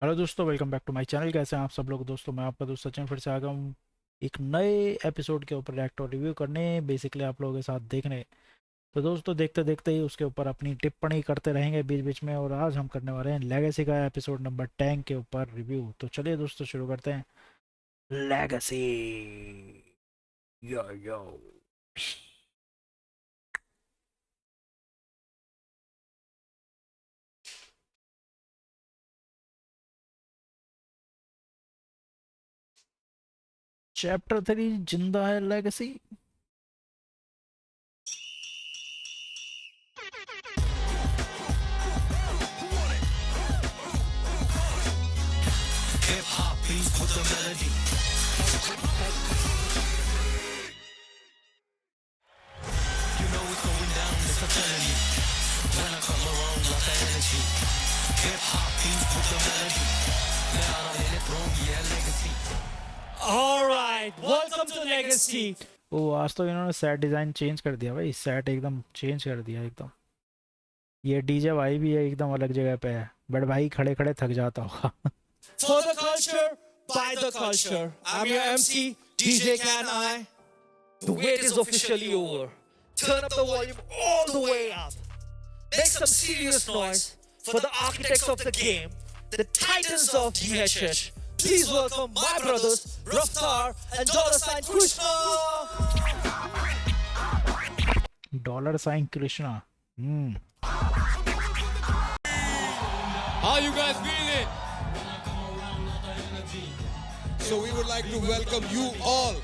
Hello दोस्तों, welcome back to my channel. कैसे हैं आप सब लोग? दोस्तों मैं आपका दोस्त सचिन फिर से आ गया हूँ एक नए एपिसोड के ऊपर रिएक्ट और रिव्यू करने, बेसिकली आप लोगों के साथ देखने। तो दोस्तों देखते देखते ही उसके ऊपर अपनी टिप्पणी करते रहेंगे बीच बीच में, और आज हम करने वाले हैं लेगेसी का एपिसोड नंबर 10 के ऊपर रिव्यू। तो चलिए दोस्तों शुरू करते हैं। लेगेसी, यो यो। चैप्टर 3 जिंदा है legacy. Hip hop beats with the melody. You know it's going down, it's a felony. When I come around, like the energy. Hip hop beats with the melody. Now let it throw me a legacy. All right, welcome to Legacy. ओ आज तो इन्होंने set design change कर दिया भाई, set एकदम change कर दिया एकदम। ये डीजे भाई भी है एकदम अलग जगह पे है, बट भाई खड़े खड़े थक जाता होगा। For the culture, by the culture. I'm your MC, DJ Can I. The wait is officially over. Turn up the volume all the way up. Make some serious noise for the architects of the game, the titans of GHH. Please welcome my brothers, Raftar and $sign Krishna. $sign Krishna. How you guys feeling? So we would like to welcome you all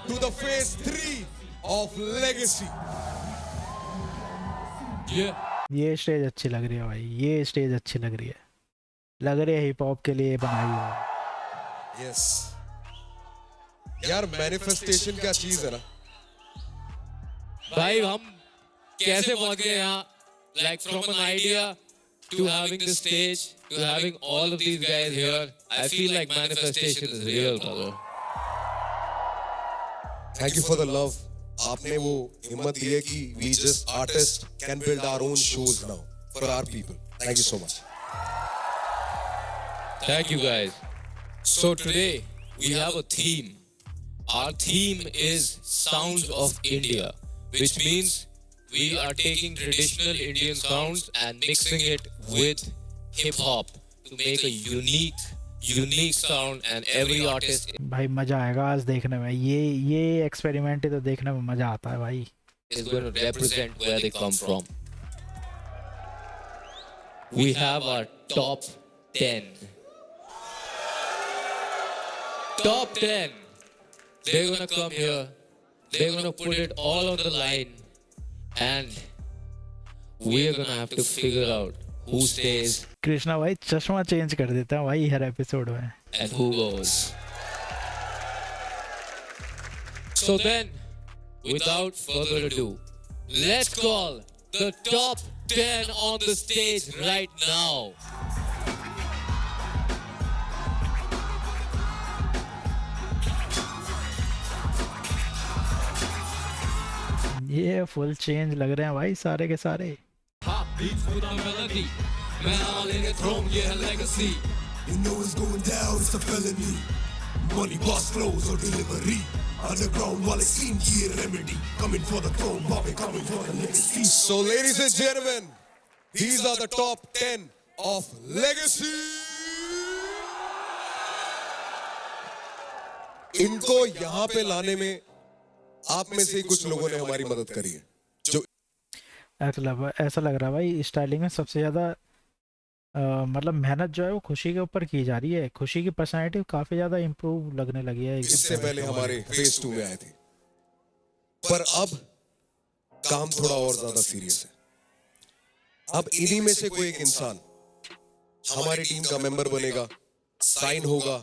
to the phase 3 of Legacy. Yeah. ये stage अच्छी लग रही है भाई, ये stage अच्छी लग रही है, लग रही है हिप हॉप के लिए बनाई है। Yes. यार मैनिफेस्टेशन क्या चीज है ना। भाई हम कैसे पहुंच गए यहाँ? Like from an idea to having the stage to having all of these guys here, I feel like manifestation is real, brother. Thank you for the love. आपने वो हिम्मत दी है कि we just artists can build our own shows now for our people. Thank you so much. Thank you guys. So today we have a theme. Our theme is Sounds of India, which means we are taking traditional Indian sounds and mixing it with hip hop to make a unique sound, and every artist भाई मजा आएगा आज देखने में, ये experiment ही तो देखने में मजा आता है भाई। is going to represent where they come from. We have our top 10. Top 10. They're going to come here. They're going to put it all on the line. And we're going to have to figure out who stays Krishna भाई चश्मा change कर देता है भाई हर episode में। and who goes. So then, without further ado, let's call the top 10 on the stage right now. ये full change लग रहे हैं भाई सारे के सारे। Pop beats with a melody. Man, I'll in it, throne, yeah, legacy. You know it's going down, it's a felony. Money, boss flows or delivery. Underground, while it seems key remedy. Coming for the throne, Bobby coming for the legacy. So ladies and gentlemen, these are the top 10 of Legacy. इनको यहाँ पे लाने में आप में से कुछ लोगों ने हमारी मदद करी है। जो ऐसा लग रहा है भाई स्टाइलिंग में सबसे ज़्यादा मतलब मेहनत जो है वो खुशी के ऊपर की जा रही है। खुशी की पर्सनैलिटी काफ़ी ज़्यादा इम्प्रूव लगने लगी है इससे पहले हमारे फेज 2 में आए थे, पर अब काम थोड़ा और ज्यादा सीरियस है। अब इन्हीं में से कोई एक इंसान हमारी टीम का मेंबर बनेगा, साइन होगा,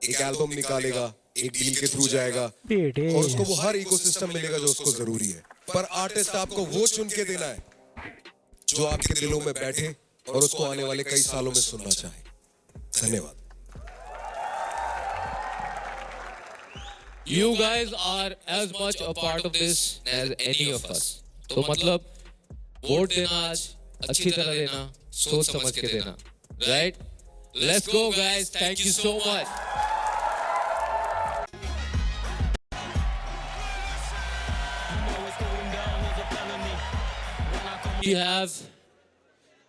एक एल्बम निकालेगा, एक डील के थ्रू जाएगा बेटे। और उसको वो हर इकोसिस्टम मिलेगा जो उसको जरूरी है। पर आर्टिस्ट आपको वो चुन के देना है जो आपके दिलों में बैठे और उसको आने वाले कई सालों में सुनना चाहे। धन्यवाद। You guys are as much a part of this as any of us. तो मतलब वोट देना आज अच्छी तरह देना, सोच समझ के देना, right? Let's go, guys. Thank you so much. We have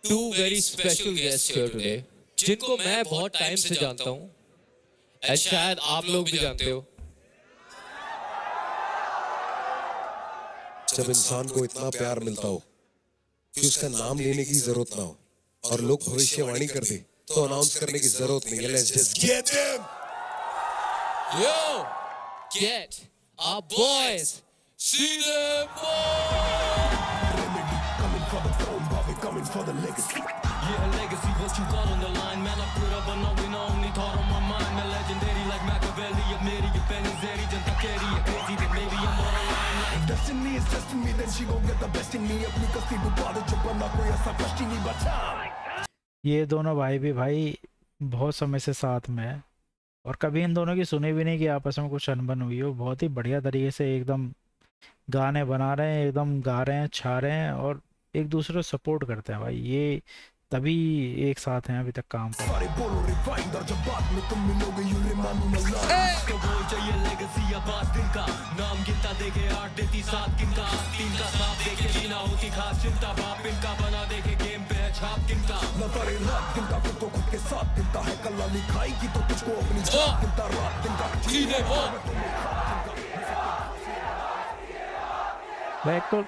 two very special guests here today, जिनको मैं बहुत टाइम से जानता हूँ, और शायद आप लोग भी जानते हो. जब इंसान को इतना प्यार मिलता हो कि उसका नाम लेने की जरूरत ना हो और लोग भविष्यवाणी कर दे तो अनाउंस करने की जरूरत नहीं है. Let's just get them. Yo, get our boys. See them all. Remedy, coming for the throne, Bobby, coming for the legacy. Yeah, legacy, what you got on the line? Man, I put up a no win, only thought on my mind. A legendary like Machiavelli, a Mary, a Benazeri, Janta Kerry, a crazy that maybe I'm borderline. If destiny is testing me, then she gon' get the best in me. अपनी कस्ती डुबा दे जब ना कोई ऐसा कष्ट ही नहीं बचा. ये दोनों भाई भी भाई बहुत समय से साथ में है और कभी इन दोनों की सुनी भी नहीं कि आपस में कुछ अनबन हुई हो. बहुत ही बढ़िया तरीके से एकदम गाने बना रहे हैं, एकदम गा रहे हैं, छा रहे हैं और एक दूसरे को सपोर्ट करते हैं भाई. ये तभी एक साथ हैं अभी तक काम कर. सारे बोलो रिफाइंड और जब बात में तुम मिलोगे यू रिमांड मी अलाइव. तो वो चाहिए legacy, अब बात दिन का नाम गिनता देखे 8 देती 7 किनका 3 का साथ देखे जीना होती खास चिंता. बाप इनका बना देखे गेम पे है छाप किनका. न तारे रात दिन का खुद को खुद के साथ गिनता है. कल लिखाई की तो तुझको अपनी जात गिनता. रात दिन का सीधे वो. भाई एक तो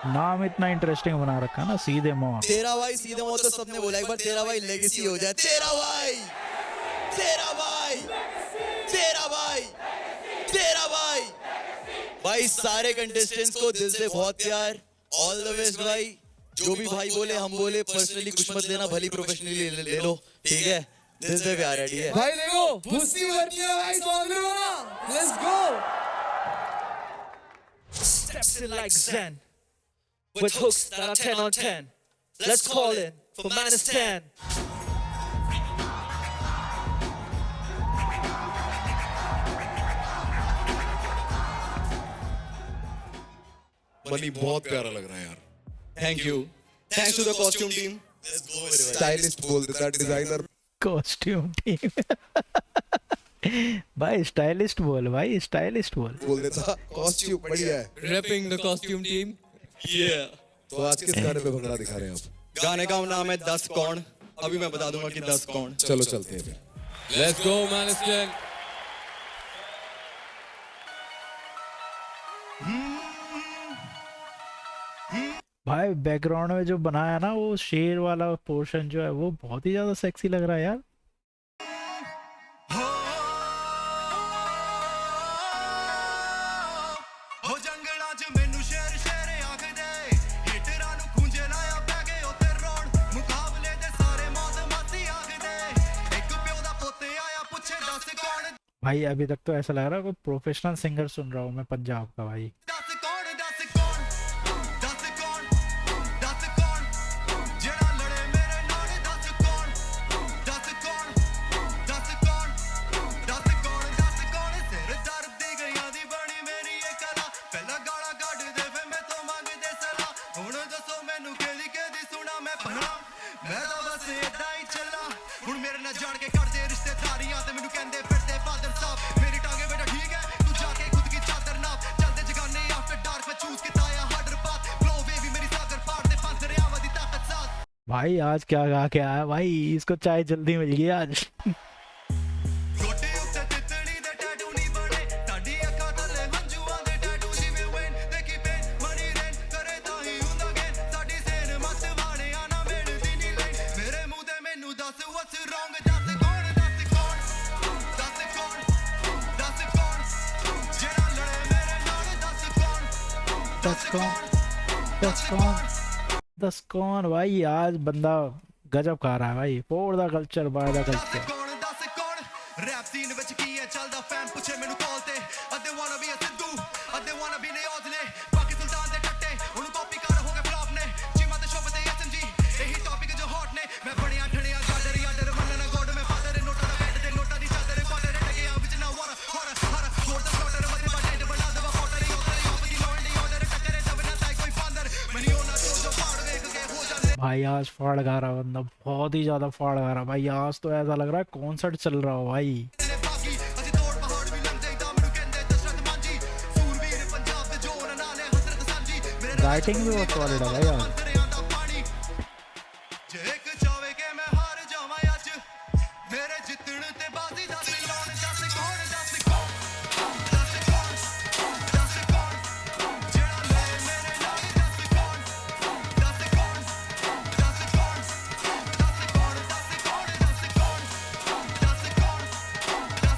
नाम इतना इंटरेस्टिंग बना रखा है ना, सीधे मौत. तेरा भाई सीधे मौत तो सबने बोला. एक बार तेरा भाई लेगेसी हो जाए. तेरा भाई, तेरा भाई, तेरा भाई, तेरा भाई. भाई सारे कंटेस्टेंट्स को दिल से बहुत प्यार. ऑल द बेस्ट भाई. जो भी भाई बोले हम बोले, पर्सनली कुछ मत लेना, भली प्रोफेशनली ले लो, ठीक है. दिल से प्यार है, ठीक है भाई. देखो भूसी भरती है भाई, समझ रहे हो ना. Let's go. Steps in like Zen, with hooks that are 10 on 10. Let's call in for Manistan. Money बहुत प्यारा लग रहा है यार. Thank you. Thanks to the costume team. Let's go मेरे भाई. स्टाइलिस्ट बोल देता, डिजाइनर कॉस्ट्यूम टीम. भाई स्टाइलिस्ट बोल, भाई स्टाइलिस्ट बोल. बोल देता. कॉस्ट्यूम बढ़िया है. Repping the costume team. Yeah. तो आज किस गाने पे भंगड़ा दिखा रहे हैं आप? गाने का नाम है 10 कौन. अभी मैं बता दूंगा कि 10 कौन. चलो चलते हैं फिर. Let's go, Manistan. भाई बैकग्राउंड में जो बनाया ना वो शेर वाला पोर्शन जो है वो बहुत ही ज्यादा सेक्सी लग रहा है यार. ਹੋ ਜੰਗਲਾਂ 'ਚ ਮੈਨੂੰ ਸ਼ੇਰ ਸ਼ੇਰ ਆਖਦੇ. ਹਿਟਰਾਂ ਨੂੰ ਖੂੰਜੇ ਲਾਇਆ ਪੈ ਗਏ ਉੱਤੇ ਰੋਣ. ਮੁਕਾਬਲੇ ਦੇ ਸਾਰੇ ਮੌਤ ਮਾਤੀ ਆਖਦੇ. ਇੱਕ ਪਿਓ ਦਾ ਪੁੱਤ ਆਇਆ ਪੁੱਛੇ 10 ਕੌਣ. भाई अभी तक तो ऐसा लग रहा है कोई प्रोफेशनल सिंगर सुन रहा हूँ मैं पंजाब का भाई. 10 ਕੌਣ 10 ਕੌਣ 10 ਕੌਣ 10 ਕੌਣ. ਜਿਹੜਾ ਲੜੇ ਮੇਰੇ ਨਾਲ 10 ਕੌਣ 10 ਕੌਣ 10 ਕੌਣ 10 ਕੌਣ 10 ਕੌਣ. ਸਿਰ ਦਰਦ ਦੀ ਗਈਆਂ ਦੀ ਬਣੀ ਮੇਰੀ ਇਹ ਕਲਾ. ਪਹਿਲਾਂ ਗਾਲਾਂ ਕੱਢਦੇ ਫੇ ਮੈਂ ਤੋਂ ਮੰਗਦੇ ਸਲਾਹ. ਹੁਣ ਦੱਸੋ ਮੈਨੂੰ ਕਿਹਦੀ ਸੁਣਾ ਮੈਂ ਭਲਾ. ਮੈਂ ਤਾਂ ਬਸ ਏਦਾਂ ਹੀ ਚੱਲਾਂ. ਹੁਣ ਮੇਰੇ ਨਾਲ ਜਾਣ ਕੇ ਕੱਢਦੇ ਰਿਸ਼ਤੇਦਾਰੀਆਂ ਤੇ ਮੈਨੂੰ ਕਹਿੰਦੇ ਫਿਰਦੇ ਫਾਦਰ ਸਾਹਿਬ. ਮੇਰੀ ਟਾਂਗੇ ਬੇਟਾ ਠੀਕ ਹੈ ਤੂੰ ਜਾ ਕੇ ਖੁਦ ਕੀ ਚਾਦਰ ਨਾਪ. ਚੱਲਦੇ ਜਗਾਨੇ ਆਫਟਰ ਡਾਰਕ ਮੈਂ ਚੂਜ਼ ਕੀਤਾ ਆ ਹਾਰਡਰ ਪਾਥ. फ्लो बेबी मेरी सागर पार दे पांच दरियावां दी ताकत साथ. भाई आज क्या गा के आया भाई, इसको चाय जल्दी मिल गई आज. ਗੋਡੇ ਉੱਤੇ ਤਿੱਤਲੀ ਦੇ ਟੈਟੂ ਨਹੀਂ ਬਣੇ. ਸਾਡੀ ਅੱਖਾਂ ਥੱਲੇ ਹੰਝੂਆਂ ਦੇ ਟੈਟੂ ਜਿਵੇਂ ਵੇਨ ਦੇਖੀ ਪੇਨ ਮਨੀ ਰੈਨ ਕਰੇ ਤਾਂ ਹੀ ਹੁੰਦਾ ਗੇਨ. ਸਾਡੀ ਸੇਨ ਮਤ ਵਾਣਿਆ ਨਾ ਮਿਲਦੀ ਨਹੀਂ ਲੈਨ. ਮੇਰੇ ਮੂੰਹ ਤੇ ਮੈਨੂੰ ਦੱਸ what's wrong. 10 ਕੌਣ 10 ਕੌਣ 10 ਕੌਣ 10 ਕੌਣ. ਜਿਹੜਾ ਲੜੇ ਮੇਰੇ ਨਾਲ 10 ਕੌਣ 10 कौन 10 कौन 10 कौन. भाई आज बंदा गजब खा रहा है भाई. फोड़ the culture by the 10 culture. ਕੌਣ 10 ਕੌਣ. ਰੈਪ ਸੀਨ ਵਿੱਚ ਕੀ ਹੈ ਚੱਲਦਾ ਫੈਨ ਪੁੱਛੇ ਮੈਨੂੰ ਕਾਲ ਤੇ. ਅੱਧੇ ਵਾਂਨਾ ਵੀ ਸਿੱਧੂ ਅੱਧੇ ਵਾਂਨਾ ਵੀ ਨੇ ਔਜਲੇ. ਬਾਕੀ ਸੁਲਤਾਨ ਦੇ ਟੱਟੇ ਉਹਨੂੰ ਕਾਪੀ ਕਰ ਹੋ ਗਏ ਫਲॉप ਨੇ. ਚੀਮਾ ਤੇ ਸ਼ੋਭ ਤੇ ਐਸਐਮਜੀ ਇਹੀ ਟੌਪਿਕ ਜੋ ਹੌਟ ਨੇ. ਮੈਂ ਬਣਿਆ ਠਣਿਆ ਗਾਡਰ ਯਾਡਰ ਮੰਨਣਾ ਗੋਡ. ਮੈਂ ਫਾਦਰ ਨੋਟਾਂ ਦਾ ਬੈਡ ਤੇ ਨੋਟਾਂ ਦੀ ਚਾਦਰ ਕੁਆਟਰ ਟਕਿਆ ਵਿੱਚ ਨਾ ਵਾਰ ਹਰ ਹਰ ਗੋਡ ਦਾ ਸਟਾਰਟਰ ਵੱਡੇ ਵੱਡੇ ਬਣਾ ਦਵਾ ਫੋਟਰ ਯੋਟਰ ਯੋਪ ਦੀ ਲੋਨ ਦੀ ਆਰਡਰ ਟੱਕਰੇ ਤਬ ਨਾ ਤਾਈ ਕੋਈ ਫਾਦਰ. ਮਨੀ ਉਹਨਾਂ ਜੋ ਪਾੜ ਵੇਖ ਕੇ ਹੋ ਜਾਂਦੇ. भाई भाई आज फाड़ गा रहा बंदा, बहुत ही ज्यादा फाड़ गा रहा भाई। आज तो ऐसा लग रहा है कॉन्सर्ट चल रहा हो भाई। ਨੇ ਬਾਗੀ ਅਸੀਂ ਤੋੜ ਪਹਾੜ ਵੀ ਲੰਘਦੇ ਤਾਂ ਮੈਨੂੰ ਕਹਿੰਦੇ ਦਸ਼ਰਤ ਮਾਂਜੀ ਸੂਰਬੀਰ ਪੰਜਾਬ ਦੇ ਜੋਰ ਨਾਲ ਨੇ ਹਸਰਤ ਸਾਂਝੀ ਮੇਰੇ राइटिंग भी बहुत सॉलिड है भाई आज। ਦਰਿਆ ਦਾ ਪਾਣੀ ਜੇ ਇੱਕ ਚਾਵੇ ਕਿ ਮੈਂ ਹਾਰ ਜਾਵਾਂ ਅੱਜ ਮੇਰੇ ਜਿੱਤਣ ਤੇ ਬਾਜ਼ੀ ਦੱਸ ਕੌਣ ਦੱਸ ਕੌਣ ਦੱਸ ਕੌਣ ਦੱਸ ਕੌਣ ਦੱਸ ਕੌਣ ਜਿਹੜਾ ਲੈ ਮੇਰੇ ਨਾਲ ਦੱਸ ਕੌਣ ਦੱਸ ਕੌਣ ਦੱਸ ਕੌਣ ਦੱਸ ਕੌਣ ਦੱਸ ਕੌਣ ਦੱਸ ਕੌਣ ਦੱਸ ਕੌਣ ਦੱਸ ਕੌਣ ਦੱਸ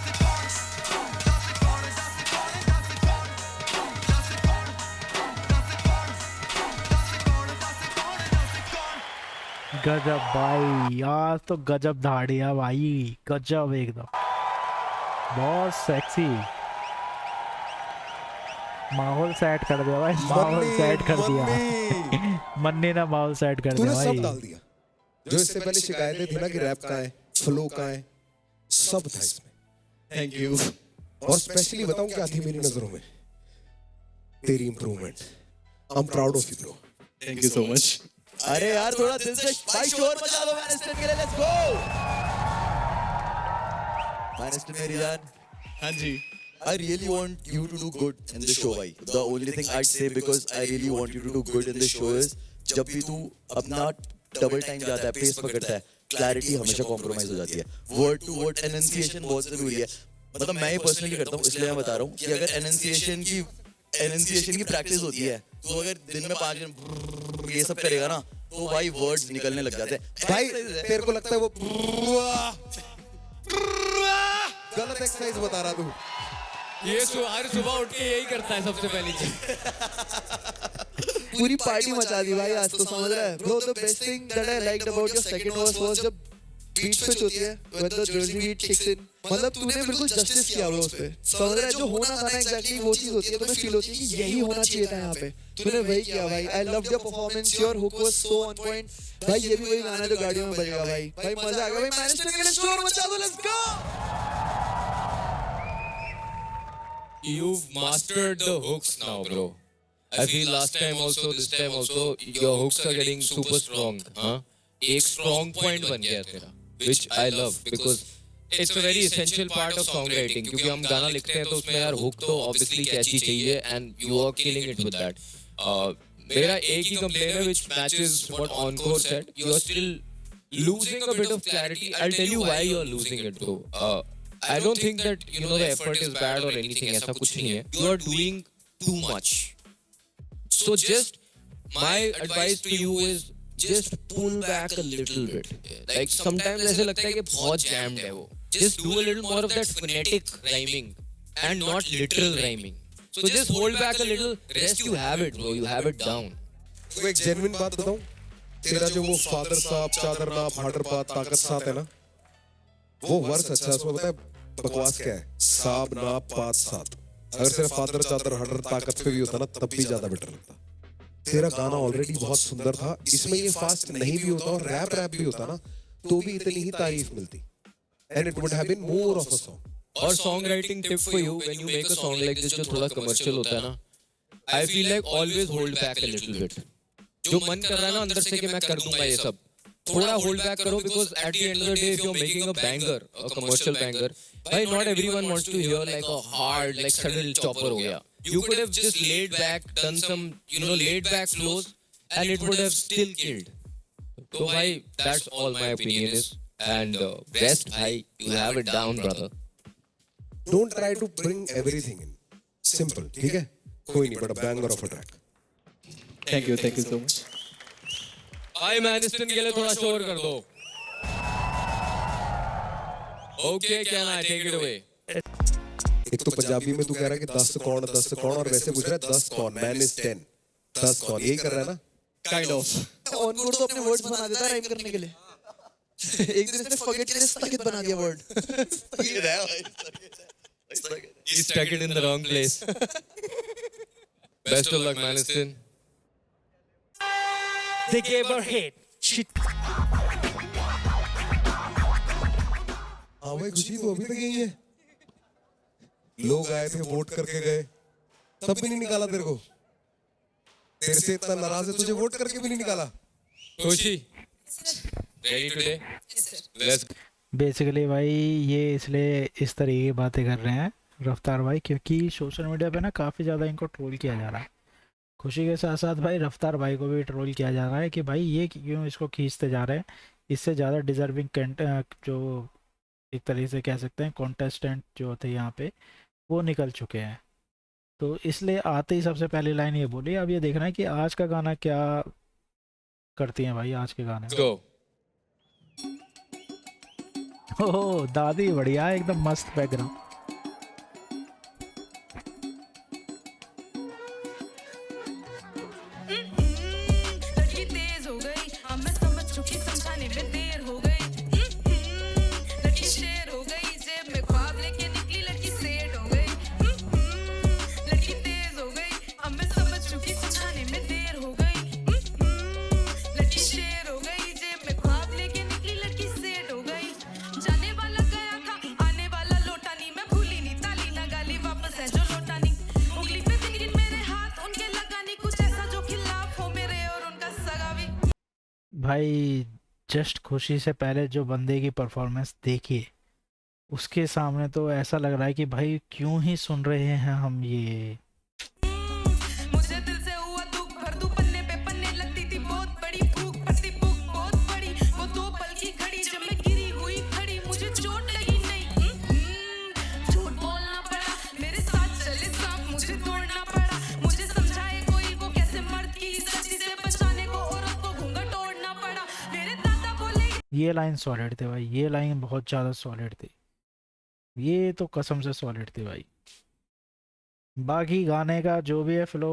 ਕੌਣ ਦੱਸ ਕੌਣ ਦੱਸ ਕੌਣ ਦੱਸ ਕੌਣ ਦੱਸ ਕੌਣ ਦੱਸ ਕੌਣ ਦੱਸ ਕੌਣ ਦੱਸ ਕੌਣ गजब भाई, आज तो गजब धाड़िया भाई, गजब एकदम, बहुत सेक्सी। माहौल सेट कर दिया भाई, माहौल सेट कर दिया। मन्नी ने माहौल सेट कर तूने दिया सब भाई। डाल दिया। जो इससे पहले शिकायतें थी ना कि रैप का है, फ्लो का है, सब था इसमें। Thank you. और स्पेशली बताऊं क्या थी मेरी नजरों में? तेरी improvement. I am proud of you bro. Thank you so much. अरे यार थोड़ा दिल से भाई शोर मचा दो मैनेस्टन के लिए, लेट्स गो। मैनेस्टन मेरी जान, हाँ जी, I really want you to do good in the show भाई. The only thing I'd say because I really want you to do good in the show is जब भी तू अपना डबल टाइम जाता है, पेस पकड़ता है, क्लैरिटी हमेशा कॉम्प्रोमाइज हो जाती है। वर्ड टू वर्ड एनंसिएशन बहुत जरूरी है। मतलब मैं ये पर्सनली करता हूँ, इसलिए मैं बता रहा हूँ कि अगर एनंसिएशन की प्रैक्टिस होती है तो अगर दिन में 5 दिन ये सब करेगा ना तो भाई वर्ड्स निकलने लग जाते हैं। भाई तेरे को लगता है वो गलत एक्सरसाइज बता रहा तू। ये हर सुबह उठ के यही करता है सबसे पहली चीज। पूरी पार्टी मचा दी भाई आज तो, समझ रहा है bro. The best thing that I liked about your second verse was जब बीट स्विच होती है, when the Jersey beat kicks in, मतलब तूने बिल्कुल जस्टिस किया ब्रो उस पे, समझ रहा है। जो होना था ना एग्जैक्टली वो चीज होती है, तुम्हें फील होती है कि यही होना चाहिए था यहाँ पे, तूने वही किया भाई। I loved your performance, your hook was so on point भाई। ये भी वही गाना जो गाड़ियों में बजेगा भाई। भाई मजा आ गया भाई। मैनेस्टन के लिए शोर मचा दो, let's go. You've mastered the hooks now, bro. I feel last time also, this time also, your hooks are getting super strong. हाँ? एक strong point बन गया तेरा, which I love because it's a very essential part of songwriting. क्योंकि हम गाना लिखते हैं तो उसमें यार hook तो obviously catchy चाहिए and you are killing it with that. मेरा एक ही complaint है which matches what Encore said. You are still losing a bit of clarity. I'll tell you why you are losing it though. I don't think that the effort is bad or anything. ऐसा कुछ नहीं है. You are doing too much. So just my advice to you is just pull back a little bit. Like sometimes ऐसे लगता है कि बहुत jammed है वो. Just do a little more of that phonetic rhyming and not literal rhyming. So just hold back a little. Rest you have it, bro. You have it down. तो एक genuine बात बताऊं, तेरा जो वो फादर साहब चादर ना फादर पात ताकत साथ है ना, वो वर्स अच्छा है। उसमें पता है बकवास क्या है? साब ना पात साथ। अगर सिर्फ फादर चादर हडर ताकत पे भी होता ना तब भी ज्यादा बेटर लगता। तेरा गाना ऑलरेडी बहुत सुंदर था, इसमें ये फास्ट नहीं भी होता और रैप भी होता ना तो भी इतनी ही तारीफ मिलती। And it would have been more of a song. और song writing tip for you, when you make a song like this जो थोड़ा कमर्शियल होता है ना, I feel like always hold back a little bit. जो मन कर रहा है ना अंदर से कि मैं कर दूंगा ये सब, थोड़ा होल्ड बैक करो because at the end of the day if you are making a banger, a commercial banger, भाई not everyone wants to hear like a hard like sudden chopper हो गया. You could have just laid back, done some laid back flows and it would have still killed. So bhai, that's all my opinion is. And rest bhai, you have it down brother. Don't try to bring everything in. Simple, ठीक है? कोई नहीं, but a banger of a track. Thank you so much. भाई मैनिस्टन के लिए थोड़ा शोर कर दो. Okay, can I take it away? एक तो पंजाबी में तू कह रहा है कि 10 कौन और वैसे पूछ रहा है 10 कौन, मैन इज 10, 10 कौन, यही कर रहा है ना? Kind of. Encore तो अपने words बना देता है rhyme करने के लिए. एक दिन इसने forget के लिए स्थगित बना दिया word. स्थगित है भाई. He stuck it in the wrong place. Best of luck, Maniston. They gave her hate. Shit. हाँ भाई खुशी तो अभी तक यही है। लोग आए थे वोट करके गए, तब भी नहीं निकाला तेरे को। तेरे से इतना नाराज है तुझे वोट करके भी नहीं निकाला। खुशी रेडी टुडे लेट्स बेसिकली भाई ये इसलिए इस तरीके की बातें कर रहे हैं रफ्तार भाई, क्योंकि सोशल मीडिया पे ना काफ़ी ज़्यादा इनको ट्रोल किया जा रहा है। खुशी के साथ साथ भाई रफ्तार भाई को भी ट्रोल किया जा रहा है कि भाई ये क्यों इसको खींचते जा रहे हैं। इससे ज़्यादा डिज़र्विंग जो एक तरीके से कह सकते हैं कॉन्टेस्टेंट जो थे यहाँ पे वो निकल चुके हैं। तो इसलिए आते ही सबसे पहली लाइन ये बोली। अब ये देखना है कि आज का गाना क्या करती हैं भाई आज के गाने। गो। ओह दादी बढ़िया एकदम मस्त बैकग्राउंड। लड़की तेज हो गई, अब मैं समझ चुकी, समझाने में देर हो गई। लड़की शेर हो गई, जेब में ख्वाब लेके निकली, लड़की सेट हो गई। लड़की तेज हो गई, अब मैं समझ चुकी, समझाने में देर हो गई। लड़की शेर हो गई, जेब में ख्वाब लेके निकली, लड़की सेट हो गई। जाने वाला गया था, आने वाला लौटा नहीं, मैं भूली नहीं, ताली ना गाली, वापस है जो लौटा नहीं। उंगली पे तिगड़ी मेरे हाथ, उनके लगा नहीं कुछ ऐसा जो खिलाफ हो मेरे और उनका सगा भी। भाई जस्ट खुशी से पहले जो बंदे की परफॉर्मेंस देखिए उसके सामने तो ऐसा लग रहा है कि भाई क्यों ही सुन रहे हैं हम ये। मुझे दिल से हुआ दुख, भर दूं पन्ने पे पन्ने, लगती थी बहुत बड़ी भूख, पड़ती भूख बहुत बड़ी। वो 2 पल की घड़ी जब मैं गिरी हुई खड़ी, मुझे चोट लगी नहीं, झूठ बोलना पड़ा, मेरे साथ चले सांप, मुझे तोड़ना पड़ा। मुझे समझाए कोई वो कैसे मर्द की इज्जत से बचाने को औरत को घूंघट ओढ़ना पड़ा। मेरे दादा बोले ये लाइन सॉलिड थे भाई, ये लाइन बहुत ज़्यादा सॉलिड थी, ये तो कसम से सॉलिड थी भाई। बाकी गाने का जो भी है फ्लो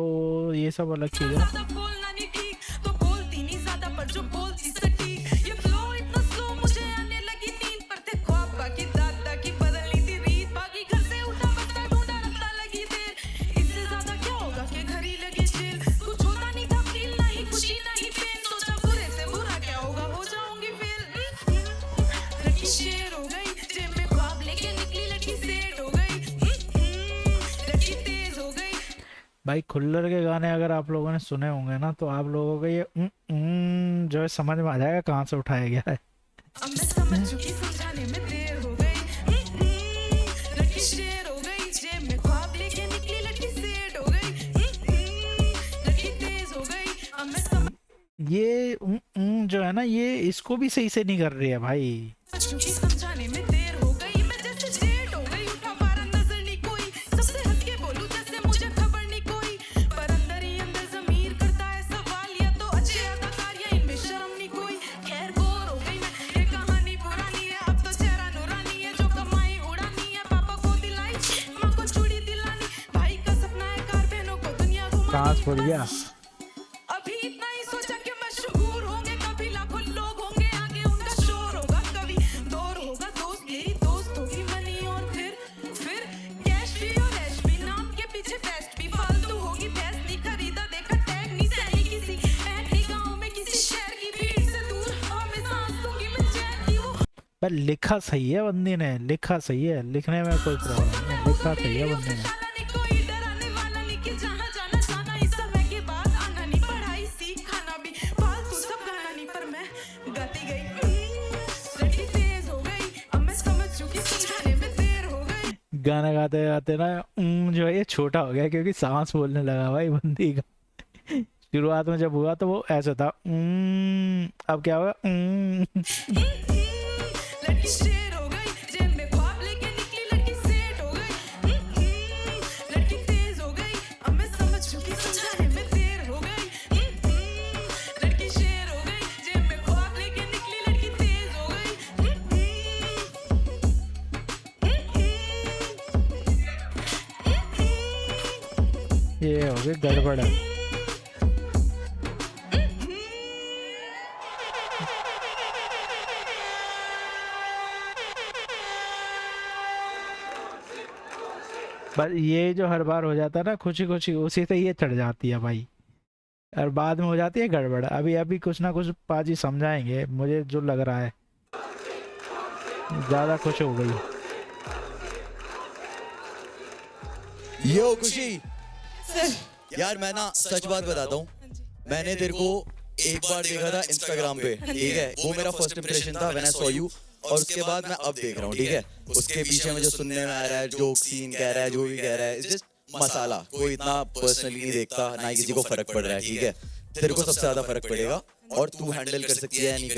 ये सब अलग चीज़ है। ज्यादा बोलना नहीं ठीक, तो बोलती नहीं ज्यादा पर जो बोलती सटीक। ये फ्लो इतना स्लो, मुझे आने लगी नींद, पर थे ख्वाब बाकी दादा की बदलनी थी रीत। बाकी घर से उठा बस्ता ढूंढा रास्ता लगी देर, इससे ज्यादा क्या होगा कि घर ही लगी जेल। कुछ होता नहीं था फील, ना ही खुशी ना ही पेन, सोचा बुरे से बुरा क्या होगा, हो जाऊंगी फेल। लड़की शेर हो गई, जेब में ख्वाब लेके निकली, लड़की सेट हो गई। लड़की तेज हो गई, भाई खुल्लर के गाने अगर आप लोगों ने सुने होंगे ना तो आप लोगों को ये जो है समझ में आ जाएगा कहाँ से उठाया गया है। अब मैं समझ चुकी, समझाने में देर हो गई। लड़की शेर हो गई, जेब में ख्वाब लेके निकली, लड़की सेट हो गई। लड़की तेज हो गई, अब मैं समझ ये जो है ना ये इसको भी सही से नहीं कर रही है भाई। चुकी, समझाने में देर हो गई। मैं जैसे जेट हो गई, उठा पारा नजर नहीं कोई, सबसे हट के बोलूं जैसे मुझे खबर नहीं कोई। पर अंदर ही अंदर ज़मीर करता है सवाल, या तो अच्छे अदाकार या इनमें शर्म नहीं कोई। खैर बोर हो गई मैं, ये कहानी पुरानी है, अब तो चेहरा नूरानी है, जो कमाई उड़ानी है। पापा को दिलाई, माँ को चूड़ी दिलानी, भाई का सपना है कार, बहनों को दुनिया घुमानी। सांस फूल गया। अभी इतना ही सोचा कि मशहूर होंगे कभी, लाखों लोग होंगे आगे, उनका शोर होगा कभी। दौर होगा दोस्त, यही दोस्त होगी मनी, और फिर कैश भी और ऐश भी, नाम के पीछे बेस्ट भी। फालतू होगी भैंस, नहीं खरीदा देखा टैग, नहीं सही किसी ऐसी गाँव में किसी शहर की भीड़ से दूर, हमें सांस लूंगी मैं चैन की। वो पर लिखा सही है बंदी ने, लिखा सही है, लिखने में कोई प्रॉब्लम नहीं, लिखा सही है बंदी ने। शाला नहीं, कोई डराने वाला नहीं, कि जहाँ जाना जाना, इस समय के बाद आना नहीं, पढ़ाई सीख खाना भी, फालतू सब गाना नहीं, पर मैं गाती गई। लड़की तेज हो गई, अब मैं समझ चुकी, समझाने में देर हो गई। गाना गाते गाते ना जो है ये छोटा हो गया क्योंकि सांस बोलने लगा भाई बंदी का। शुरुआत में जब हुआ तो वो ऐसा था अब क्या होगा लड़की शेर हो गई, जेब में ख्वाब लेके निकली, लड़की सेट हो गई। लड़की तेज हो गई, अब मैं समझ चुकी, समझाने में देर हो गई। लड़की शेर हो गई, जेब में ख्वाब लेके निकली, लड़की तेज हो गई। ये हो गई गड़बड़ है। बस ये जो हर बार हो जाता है ना खुशी खुशी उसी से ये चढ़ जाती है भाई, और बाद में हो जाती है गड़बड़। अभी अभी कुछ ना कुछ पाजी समझाएंगे, मुझे जो लग रहा है ज़्यादा खुश हो गई। यो खुशी यार, मैं ना सच बात बताता हूँ, मैंने तेरे को एक बार देखा था इंस्टाग्राम पे, ठीक है, वो मेरा फर्स्ट इंप्रेशन था व्हेन आई सॉ यू, और उसके बाद मैं अब देख रहा हूँ, ठीक है, उसके पीछे में जो सुनने में आ रहा है, जोक सीन कह रहा है, जो भी कह रहा है, इट्स जस्ट मसाला, कोई इतना पर्सनली नहीं देखता, ना ही किसी को फर्क पड़ रहा है, ठीक है, तेरे को सबसे ज्यादा फर्क पड़ेगा और तू हैंडल कर सकती है या नहीं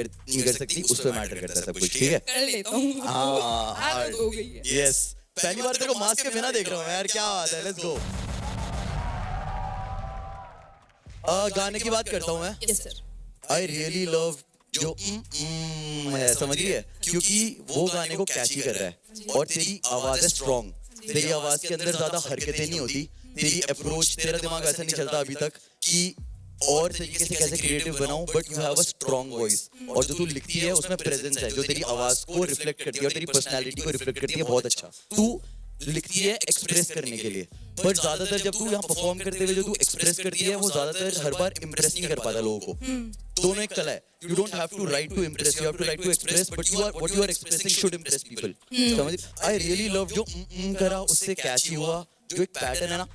कर सकती, उस पर मैटर करता है सब कुछ, ठीक है। कर लेता हूँ। हाँ आदत हो गई है। यस, पहली बार तेरे को मास्क के बिना देख रहा हूँ यार, क्या बात है, लेट्स गो। गाने की बात करता हूँ मैं। Yes sir. I really love जो है, समझिए, क्योंकि वो गाने को कैची कर रहा है और तेरी आवाज है स्ट्रॉन्ग, तेरी आवाज के अंदर ज्यादा हरकतें नहीं होती, तेरी अप्रोच, तेरा दिमाग ऐसा नहीं चलता अभी तक कि और तरीके से कैसे क्रिएटिव बनाऊं, but you have a strong voice, और जो तू लिखती है उसमें प्रेजेंस है जो तेरी आवाज को रिफ्लेक्ट करती है और तेरी पर्सनैलिटी को रिफ्लेक्ट करती है, बहुत अच्छा। तू लिखती है एक्सप्रेस करने के लिए, पर ज्यादातर जब तू यहाँ परफॉर्म करते हुए जो तू एक्सप्रेस करती है वो ज्यादातर हर बार इम्प्रेस नहीं कर पाता लोगों को। दोनों एक कला है, you don't have to write to impress, you have to write to express, but you are what you are expressing should impress people, समझ। आई रियली लव जो करा उससे कैची हुआ, जो एक पैटर्न है ना,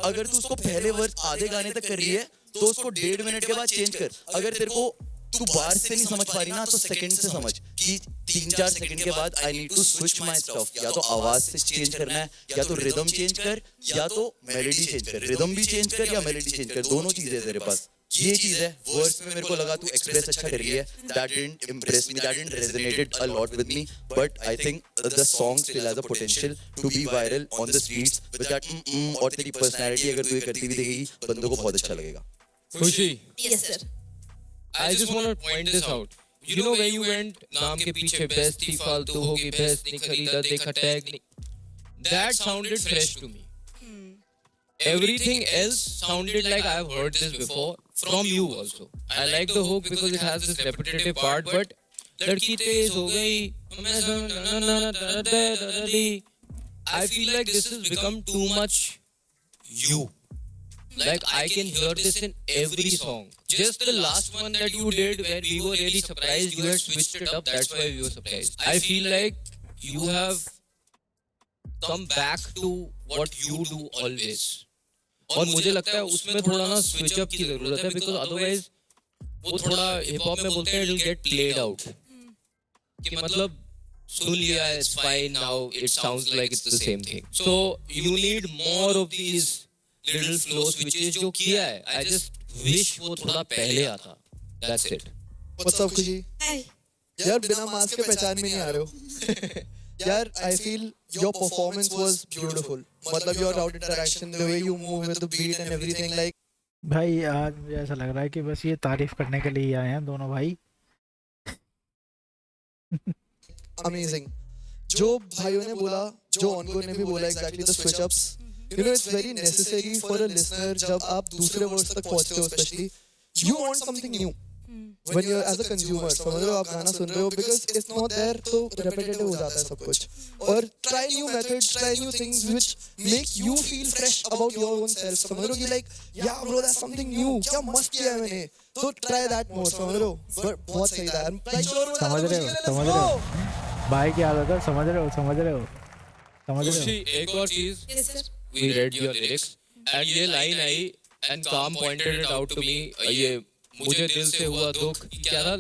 अगर तू उसको पहले वर्ड आधे गाने तक कर रही है तो उसको 1.5 मिनट के बाद चेंज कर, अगर तेरे को तू बार से नहीं समझ पा रही ना तो सेकंड से समझ कि 3-4 सेकंड के बाद I need to switch my stuff, या तो आवाज से चेंज करना है, या तो रिदम चेंज कर, या तो मेलोडी चेंज कर, रिदम भी चेंज कर या मेलोडी चेंज कर, दोनों चीजें तेरे पास, ये चीज है। वर्ड्स में मेरे को लगा तू एक्सप्रेस अच्छा कर रही है, that didn't impress me, that didn't resonated a lot with me, but I think the song still has a potential to be viral on the streets with that और तेरी पर्सनालिटी अगर तू ये करती हुई दिखेगी बंदों को बहुत अच्छा लगेगा। खुशी, yes sir. I just want to point this out. You know where you went, नाम के पीछे बेस्ट थी, फालतू होगी बेस्ट, नहीं खरीदा देखा टैग नहीं. That sounded fresh to me. Everything else sounded like I've heard this before from you also. I like the hook because it has this repetitive part, but लड़की तेज हो गई, I feel like this has become too much you. Like I can hear this in every song. Just the last one that you did where we were really surprised, you had switched it up, that's why we were surprised. I feel like you have come back to what you do always. और मुझे लगता है उसमें थोड़ा ना switch up की जरूरत है, because otherwise वो थोड़ा hip hop में बोलते हैं it'll get played out. कि मतलब सुन लिया, it's fine now, it sounds like it's the same thing. So you need more of these little flow switches जो किया है. I just wish वो थोड़ा पहले आता. That's it. What's up खुशी? हाय। यार बिना मास्क के पहचान में नहीं आ रहे हो। यार I feel your performance was beautiful. मतलब your crowd interaction, the way you move with the beat and everything, like भाई आज मुझे ऐसा लग रहा है कि बस ये तारीफ करने के लिए ही आए हैं दोनों भाई। amazing. जो भाइयों ने बोला, जो ऑनगो ने भी बोला exactly the switch ups. You know, it's very necessary for a listener जब आप दूसरे वर्ड्स तक पहुंचते हो, especially you want something new when you're as a consumer, समझ रहे हो, आप गाना सुन रहे हो, because it's not there तो repetitive हो जाता है सब कुछ, और try new methods, try new things which make you feel fresh about your own self, समझ रहे हो कि like yeah bro that's something new, क्या मस्त किया है मैंने, तो try that more, समझ रहे हो, बहुत सही था यार, समझ रहे हो भाई की आदत है, समझ रहे हो खुशी, एक और चीज, yes sir. we read your lyrics and ये line I and Kam pointed it out to me, ये मुझे दिल से हुआ दुख, क्या था?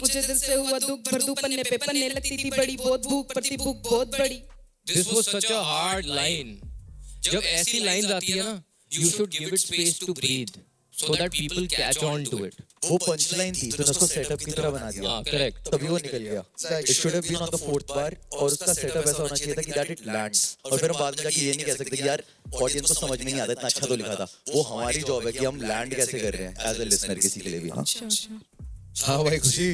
मुझे दिल से हुआ दुख, भरदू पन्ने पे पन्ने लगती थी बड़ी, बहुत भूख पड़ती भूख बहुत बड़ी। This was such a hard line. जब ऐसी लाइंस आती है ना, you should give it space to breathe so that people catch on to it. वो पंच लाइन थी तो उसको सेटअप की तरह बना दिया, हाँ, correct. तभी वो निकल गया. It should have been on the 4th bar और उसका सेटअप ऐसा होना चाहिए था कि that it lands, और फिर हम बाद में जाके ये नहीं कह सकते कि यार ऑडियंस को समझ में नहीं आता, इतना अच्छा तो लिखा था. वो हमारी जॉब है कि हम लैंड कैसे कर रहे हैं एज अ लिसनर किसी के लिए भी. हाँ हाँ भाई खुशी,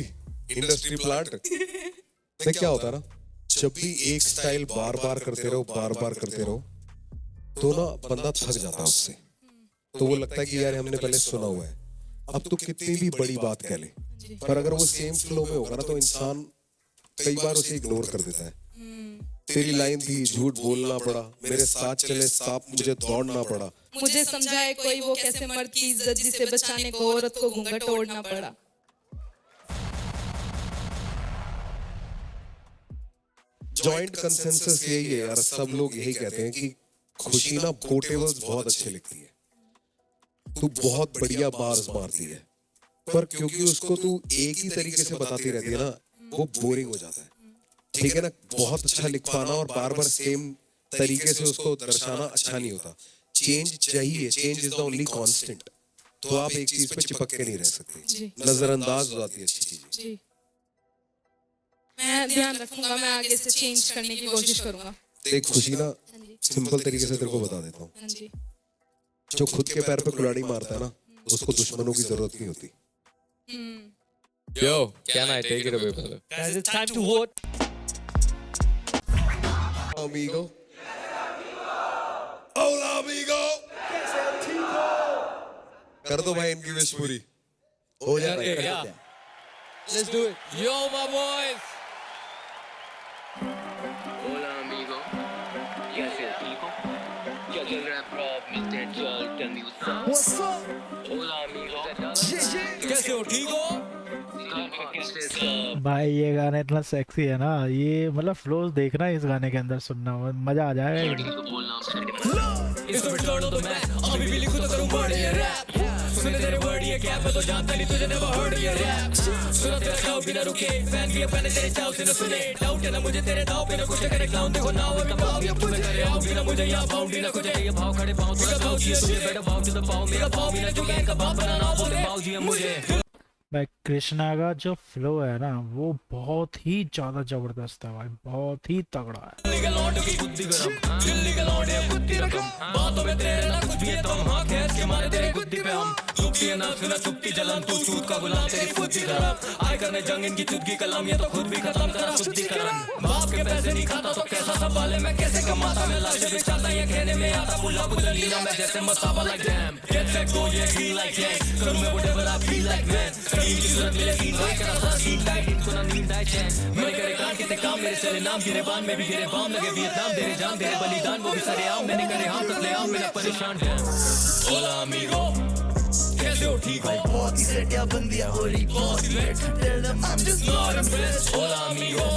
इंडस्ट्री प्लांट से क्या होता है ना, जब भी एक स्टाइल बार बार करते रहो तो ना बंदा थक जाता है उससे, तो वो लगता है कि यार हमने पहले सुना हुआ है, अब तो कितनी भी बड़ी बात कह ले, पर अगर वो सेम फ्लो में होगा ना तो इंसान कई बार उसे इग्नोर कर देता है. तेरी लाइन थी झूठ बोलना पड़ा, मेरे साथ चले सांप मुझे दौड़ना पड़ा. मुझे समझाए कोई वो कैसे मर्द की इज्जत जिसे बचाने को औरत को घूंघट ओढ़ना पड़ा। जॉइंट कंसेंसस यही है यार, सब लोग यही कहते हैं कि खुशी ना पोर्टेबल्स बहुत अच्छे लिखती है. तू बहुत बढ़िया बार्स मारती है, पर क्योंकि उसको तू एक ही तरीके से बताती रहती है ना, वो बोरिंग हो जाता है। ठीक है ना, बहुत अच्छा लिख पाना और बार बार सेम तरीके से उसको दर्शाना अच्छा नहीं होता। चेंज चाहिए, change is the only constant. तो आप एक चीज पे चिपक के नहीं रह सकते, नजरअंदाज हो जाती है अच्छी चीजें। जी, मैं ध्यान रखूंगा, मैं आगे से चेंज करने की कोशिश करूंगा। देख खुशी ना, सिंपल तरीके से तेरे को बता देता हूँ, हाँ जी, जो खुद के पैर पे कुल्हाड़ी मारता है ना, उसको दुश्मनों की जरूरत नहीं होती। Yo, can I take it away, brother? Guys, it's time to vote. Amigo. Hola, amigo. कर दो भाई इनकी विश पूरी। हो जाए भाई, Yeah, कर yeah. देते हैं। Let's do it. Yo, my boys. Hola amigo, कैसे हो, ठीक हो? क्या चल रहा है bro? मिलते हैं, चल, tell me what's up? Hola amigo, कैसे हो, ठीक हो? कैसे सब? भाई ये गाना इतना सेक्सी है ना, ये मतलब फ्लोज देखना इस गाने के अंदर, सुनना मजा आ जाएगा एकदम। तो बोलना इसको return of the man. अभी भी लिखूं तो करूं body ये rap. सुने तेरे word ये क्या, मैं तो जानता नहीं तुझे never heard ये rap. सुना तेरा show बिना रुके, fan भी अपने तेरे चाव से न सुने. Doubt है ना मुझे तेरे दाव पे, ना कुछ करे clown, देखो now है कमाल भी अब तुम्हें करे आओ, बिना मुझे यहाँ bound ही ना खोजे. ये भाव खड़े पाँव थोड़ा भाव जी तुझे, better भाव to the पाँव, मेरा भाव भी ना चुके, इनका बाप बनाना बोले भाव जी मुझे. भाई कृष्णा का जो फ्लो है ना, वो बहुत ही ज्यादा जबरदस्त है भाई, बहुत ही तगड़ा है। दिल्ली के लौंडे की बुद्धि गरम, दिल्ली के लौंडे कुत्ती रकम, बातों में तेरे ना कुछ भी है दम, हाँ खैर के मारे तेरे गुद्दी पे हम, चुपती है ना सुना चुपती जलन, तू चूत का गुलाम तेरी फुद्दी गरम, आए करने जंग इनकी चुदगी कलम, ये तो खुद भी खत्म करा शुद्धिकरण, बाप के पैसे नहीं खाता तो कैसा सवाल है, मैं कैसे कमाता, मैं लाशें बेचाता, ये कहने में आता बुला बुदलीना, मैं जैसे Masaba like damn, get set go ये green like yang, करूँ मैं whatever I feel like man, कहीं की सूरत मिले तीन भाई करा सारा सीन टाइट, इनको ना नींद आए चैन, मैंने करे कान कितने काम, मेरे चले नाम गिरे बान में भी गिरे बाम, लगे वियतनाम तेरे जान तेरे बलिदान, वो भी सरे आम, मैंने करे हम तक ले आम, मेरा परेशान है। Hola amigo, कैसे हो, ठीक हो? बहुत ही सेट या बंदियां हो रही, बहुत ही late, tell them I'm just not impressed. Hola amigo,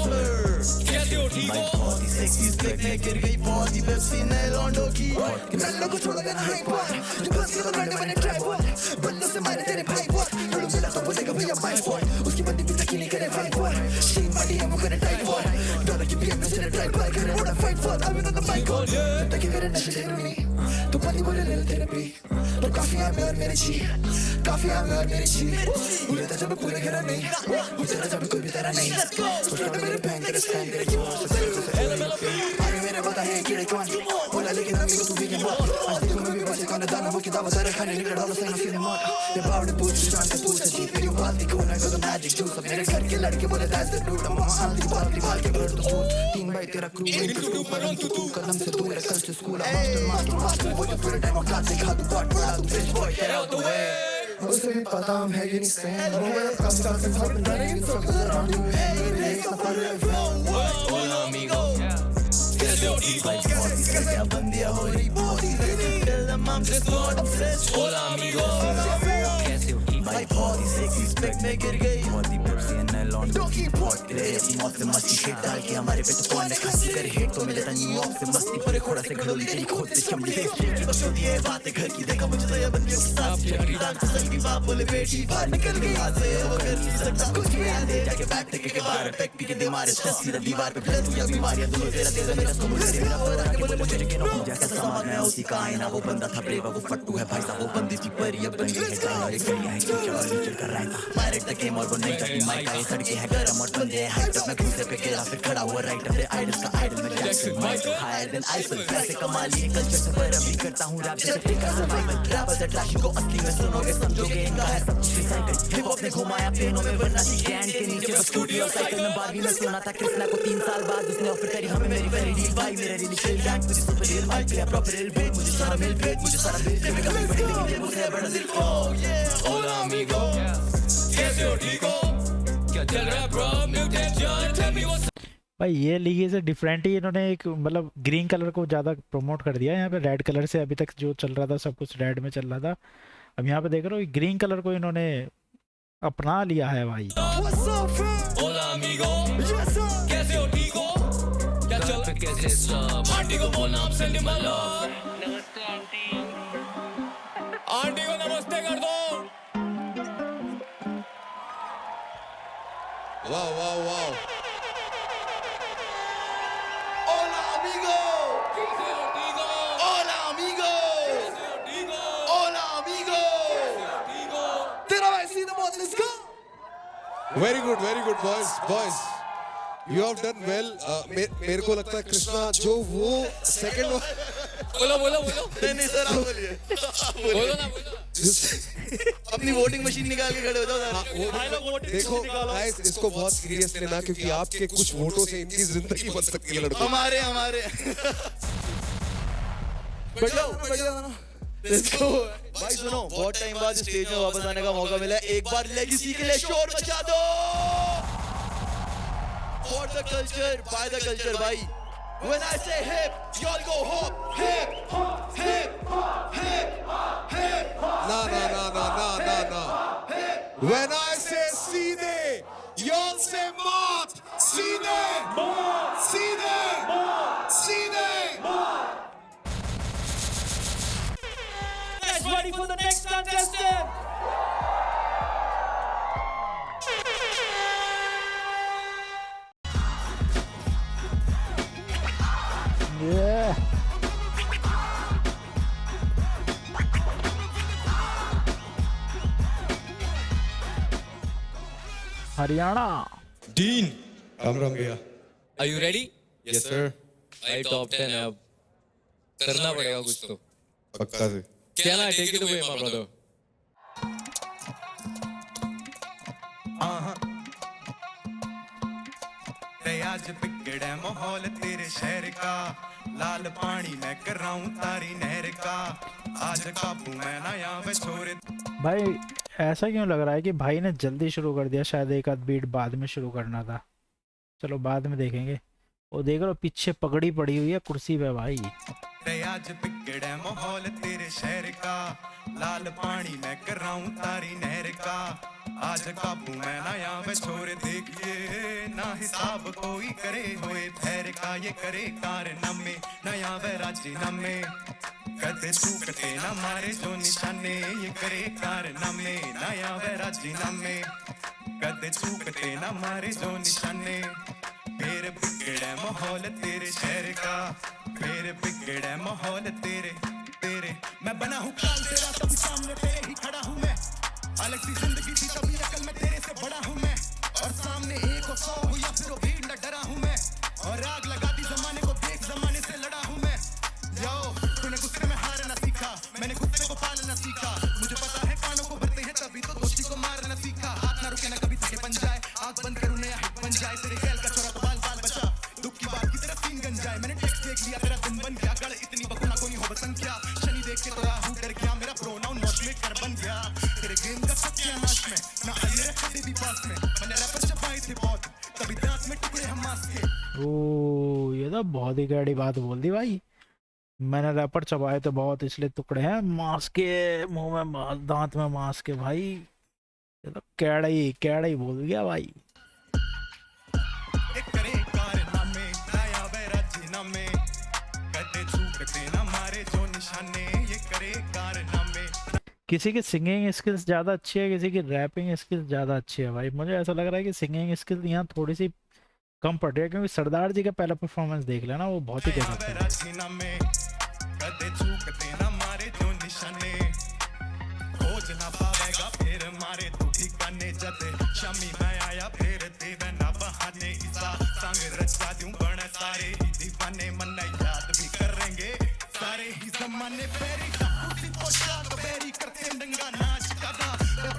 कैसे हो, ठीक हो? बहुत ही सेक्सी स्पेक में गिर गई, बहुत ही पेप्सी नए लॉन्डो की, मैं लोगों छोड़ देना हाई पर, जो बस के तो करने वाले ट्राइपॉड, बल्लों से मारे तेरे भाई पर, थोड़ा मिला तो बोलेगा भैया माय फॉल्ट, उसकी बंदी भी तकी नहीं करे फाइट पर, शीन माटी है वो करे टाइट पर, डॉलर की बीएम में चले ड्राइव बाय करे वो फाइट फॉर, अभी तो बाइक ऑन, तकी करे नशे ले रूनी, तो पानी बोले ले थेरेपी, तो काफी है मैं और मेरी ची, काफी है मैं और मेरी ची, उड़े था जब पूरे घर में, मुझे था जब कोई भी तेरा नहीं, उसका तो मेरे बैंक तेरे स्कैन तेरे क्यों आगे मेरे बता है कीड़े कौन, बोला लेकिन अमीगो तू भी के मौत, आज देखो मैं भी बचे कौन दाना वो की दावा सारे खाने निकल डालो सही फीलिंग मौत, ये बावड़े पूछ जान के पूछ जी, मेरी बात दी कौन है तो मैजिक जूस, मेरे घर के लड़के बोले that's the dude, I'm on the बात निकाल के भर दो फूट, तीन भाई तेरा क्रू इनके ऊपर हम तू कदम से दूर है कल से स्कूल, मास्टर बोले पूरे टाइम ऑफ क्लास देखा तू बात पड़ा तू bitch boy get out the way, उसे भी पता हम है ये नहीं stand, मोबाइल का स्टार से top and running circles around you, hey race up on the Hola amigo, कैसे हो, ठीक हो? क्या बंदियां हो रही, बहुत ही late, tell them I'm just not obsessed. Hola amigo, कैसे हो, ठीक हो? भाई बहुत ही सेक्सी स्पेक में गिर गई, बहुत ही पेप्सी है नए लॉन्डो की, बहुत तेरे अपनी मौत से मस्ती हिट डाल के हमारे पे तो कौन ने खांसी करे हिट, तो मिले था न्यूयॉर्क से मस्ती पूरे खोड़ा से घड़ोली तेरी खोद से चमड़ी फेस की बस होती है बातें घर की, देखा मुझे तो ये बंदियों के साथ चली डांस सही बाप बोले बेटी बाहर निकल गई हाथ से, वो कर नहीं सकता कुछ भी आने जाके बैठ के बाहर पैक पी के दीवार से सीधा दीवार पे प्लस या बीमारियां दोनों तेरा तेरा मेरा सब मुझे मेरा पर आके बोले मुझे कि ना जैसा समाज में उसी का आईना, वो बंदा था ब्रेव वो फट्टू है भाई साहब, वो बंदी थी परी अब बन गई है जान, और एक गलियां है कीचड़ और कीचड़ कर रहा था पायरेट द गेम, और वो नहीं जाती माइक आई सड़के है गरम और बंदे हैं हाइट, मैं घुसे पे गिरा फिर खड़ा हुआ राइट अपने आइडल्स का आइडल में Jackson Michael higher than Eiffel, पैसे कमा लिए कल्चर से पर अभी करता हूं रैप जैसे टिका सर्वाइवल, रैपर्स अट्रैक्शन को असली में सुनोगे समझोगे, इनका है सब कुछ रिसाइकल, हिप हॉप ने घुमाया पेनों में वरना थी कैन के नीचे बस स्टूडियो साइकिल में, बारहवीं में सुना था कृष्णा को 3 साल बाद उसने ऑफर करी हमें मेरी पहली डील, भाई मेरा रियल चिल गैंग तुझे सुपर रियल माइक पे प्रॉपर रियल बेट, मुझे सारा मिल पेट मुझे सारा बिल पे मैं कभी बड़ी लेकिन दिल मुझे बड़ा दिल, oh yeah Hola amigo, कैसे हो, ठीक हो? क्या चल रहा है bro? मिलते हैं जान, tell me what's up? भाई ये लीगे से डिफरेंट ही इन्होंने एक मतलब ग्रीन कलर को ज़्यादा प्रमोट कर दिया है, यहाँ पे रेड कलर से अभी तक जो चल रहा था सब कुछ रेड में चल रहा था, अब यहाँ पे देख रहे हो ग्रीन कलर को इन्होंने अपना लिया है भाई। Hola amigo, कैसे हो, ठीक हो? क्या चल रहा है, कैसे सब? आंटी को बोलना I'm sending my love, नमस्ते आंटी, आंटी को नमस्ते वाह वाह वाह Hola amigo. Hola amigo. Hola amigo. तेरा भाई सीधा बहुत, let's go. Very good boys you have done well. मेरे को लगता है कृष्णा जो वो सेकंड नहीं सर आप बोलिए. अपनी वोटिंग मशीन निकाल के खड़े हो जाओ. देखो गाइस इसको बहुत सीरियस लेना क्योंकि आपके कुछ वोटों से इनकी जिंदगी बन सकती है लड़कों. हमारे बढ़िया ना. Let's go. भाई सुनो, बहुत टाइम बाद स्टेज में वापस आने का मौका मिला है. एक बार लेगेसी के लिए शोर मचा दो. For the culture, by the culture, भाई. When I say hip, y'all go hop. Hip, hip, hip, hip. ना. When I say सीधे, y'all say मौत. सीधे. Guys, ready for the next contestant? Yeah. Haryana. Ram भैया. Are you ready? Yes sir. भाई top 10 है अब. करना पड़ेगा कुछ तो. पक्का से. Can I take it away, my brother? आज बिगड़े माहौल तेरे शहर का. लाल पानी मैं कर रहा हूँ तारी नहर का. आज काबू मैं ना यहाँ पे छोरे. भाई ऐसा क्यों लग रहा है कि भाई ने जल्दी शुरू कर दिया? शायद एक आध बीट बाद में शुरू करना था. चलो बाद में देखेंगे. वो देख लो पीछे पगड़ी पड़ी हुई है कुर्सी पे भाई. आज बिगड़े माहौल तेरे शहर का. लाल पानी मैं कर रहा हूँ तारी नहर का. आज काबू मैं ना यहाँ पे छोरे. देखिए ना हिसाब कोई करे हुए ठहर का. ये करे कारनामे ना यहाँ पे राजीनामे. कदे चूकते ना मारे जो निशाने. ये करे कारनामे ना यहाँ पे राजीनामे. कदे चूकते ना मारे जो निशाने. फिर बिगड़े माहौल तेरे शहर का. फिर बिगड़े माहौल तेरे. मैं बना हूँ काल तेरा तभी सामने तेरे ही खड़ा हूँ मैं. अलग सी जिंदगी थी तभी अकल में तेरे से बड़ा हूँ मैं. और सामने 1 और 100 हो या फिर वो भीड़ न डरा हूँ मैं. और आग लगा दी जमाने को देख जमाने से लड़ा हूँ मैं. यो तूने गुस्से में हारना सीखा. मैंने गुस्से को पालना सीखा. मुझे पता है कानों को भरते हैं तभी तो दोस्ती को मारना सीखा. हाथ ना रुके ना कभी थके बन जाए. आँख बंद करूँ नया हिट बन जाए. तेरे खेल का छोरा तो बाल बाल बचा. दुख की बात की तरह सीन गन जाए. मैंने टेक्स्ट देख लिया तेरा दिन बन गया. गड़ इतनी बकुना कोई हो बसंख्या. शनि देख के तो राहु डर गया. मेरा प्रोनाउन वॉश में कर बन गया. तेरे गेम का सत्यानाश में ना आई रे कभी भी पास में. मैंने रैपर छपाई थी बहुत तभी दांत में टुकड़े हम मांस के. ओ ये तो बहुत ही गहरी बात बोल दी भाई. मैंने रैपर चबाए तो बहुत इसलिए टुकड़े हैं मांस के. मुंह में दांत में मांस के भाई. ये तो कैड़ा ही बोल गया भाई. एक करे कारनामे नया राजीनामे. कदे चूकते ना मारे जो निशाने. ये करे कारनामे. किसी की सिंगिंग स्किल्स ज़्यादा अच्छी है, किसी की रैपिंग स्किल्स ज़्यादा अच्छी है भाई. मुझे ऐसा लग रहा है कि सिंगिंग स्किल्स यहाँ थोड़ी सी कम पड़ रही है क्योंकि सरदार जी का पहला परफॉर्मेंस देख लेना वो बहुत ही गजब था. राजीनामे. कदे चूकते ना मारे जो निशाने. खोज ना पावेगा फिर मारे तू ठिकाने. जते शमी मैं आया फिर देवे ना बहाने. ईसा संग रचा दूं बण सारे ही दीवाने. मन याद भी करेंगे सारे ही जमाने. फेरी कुर्सी पोशाक बेरी करते डंगा नाच कदा.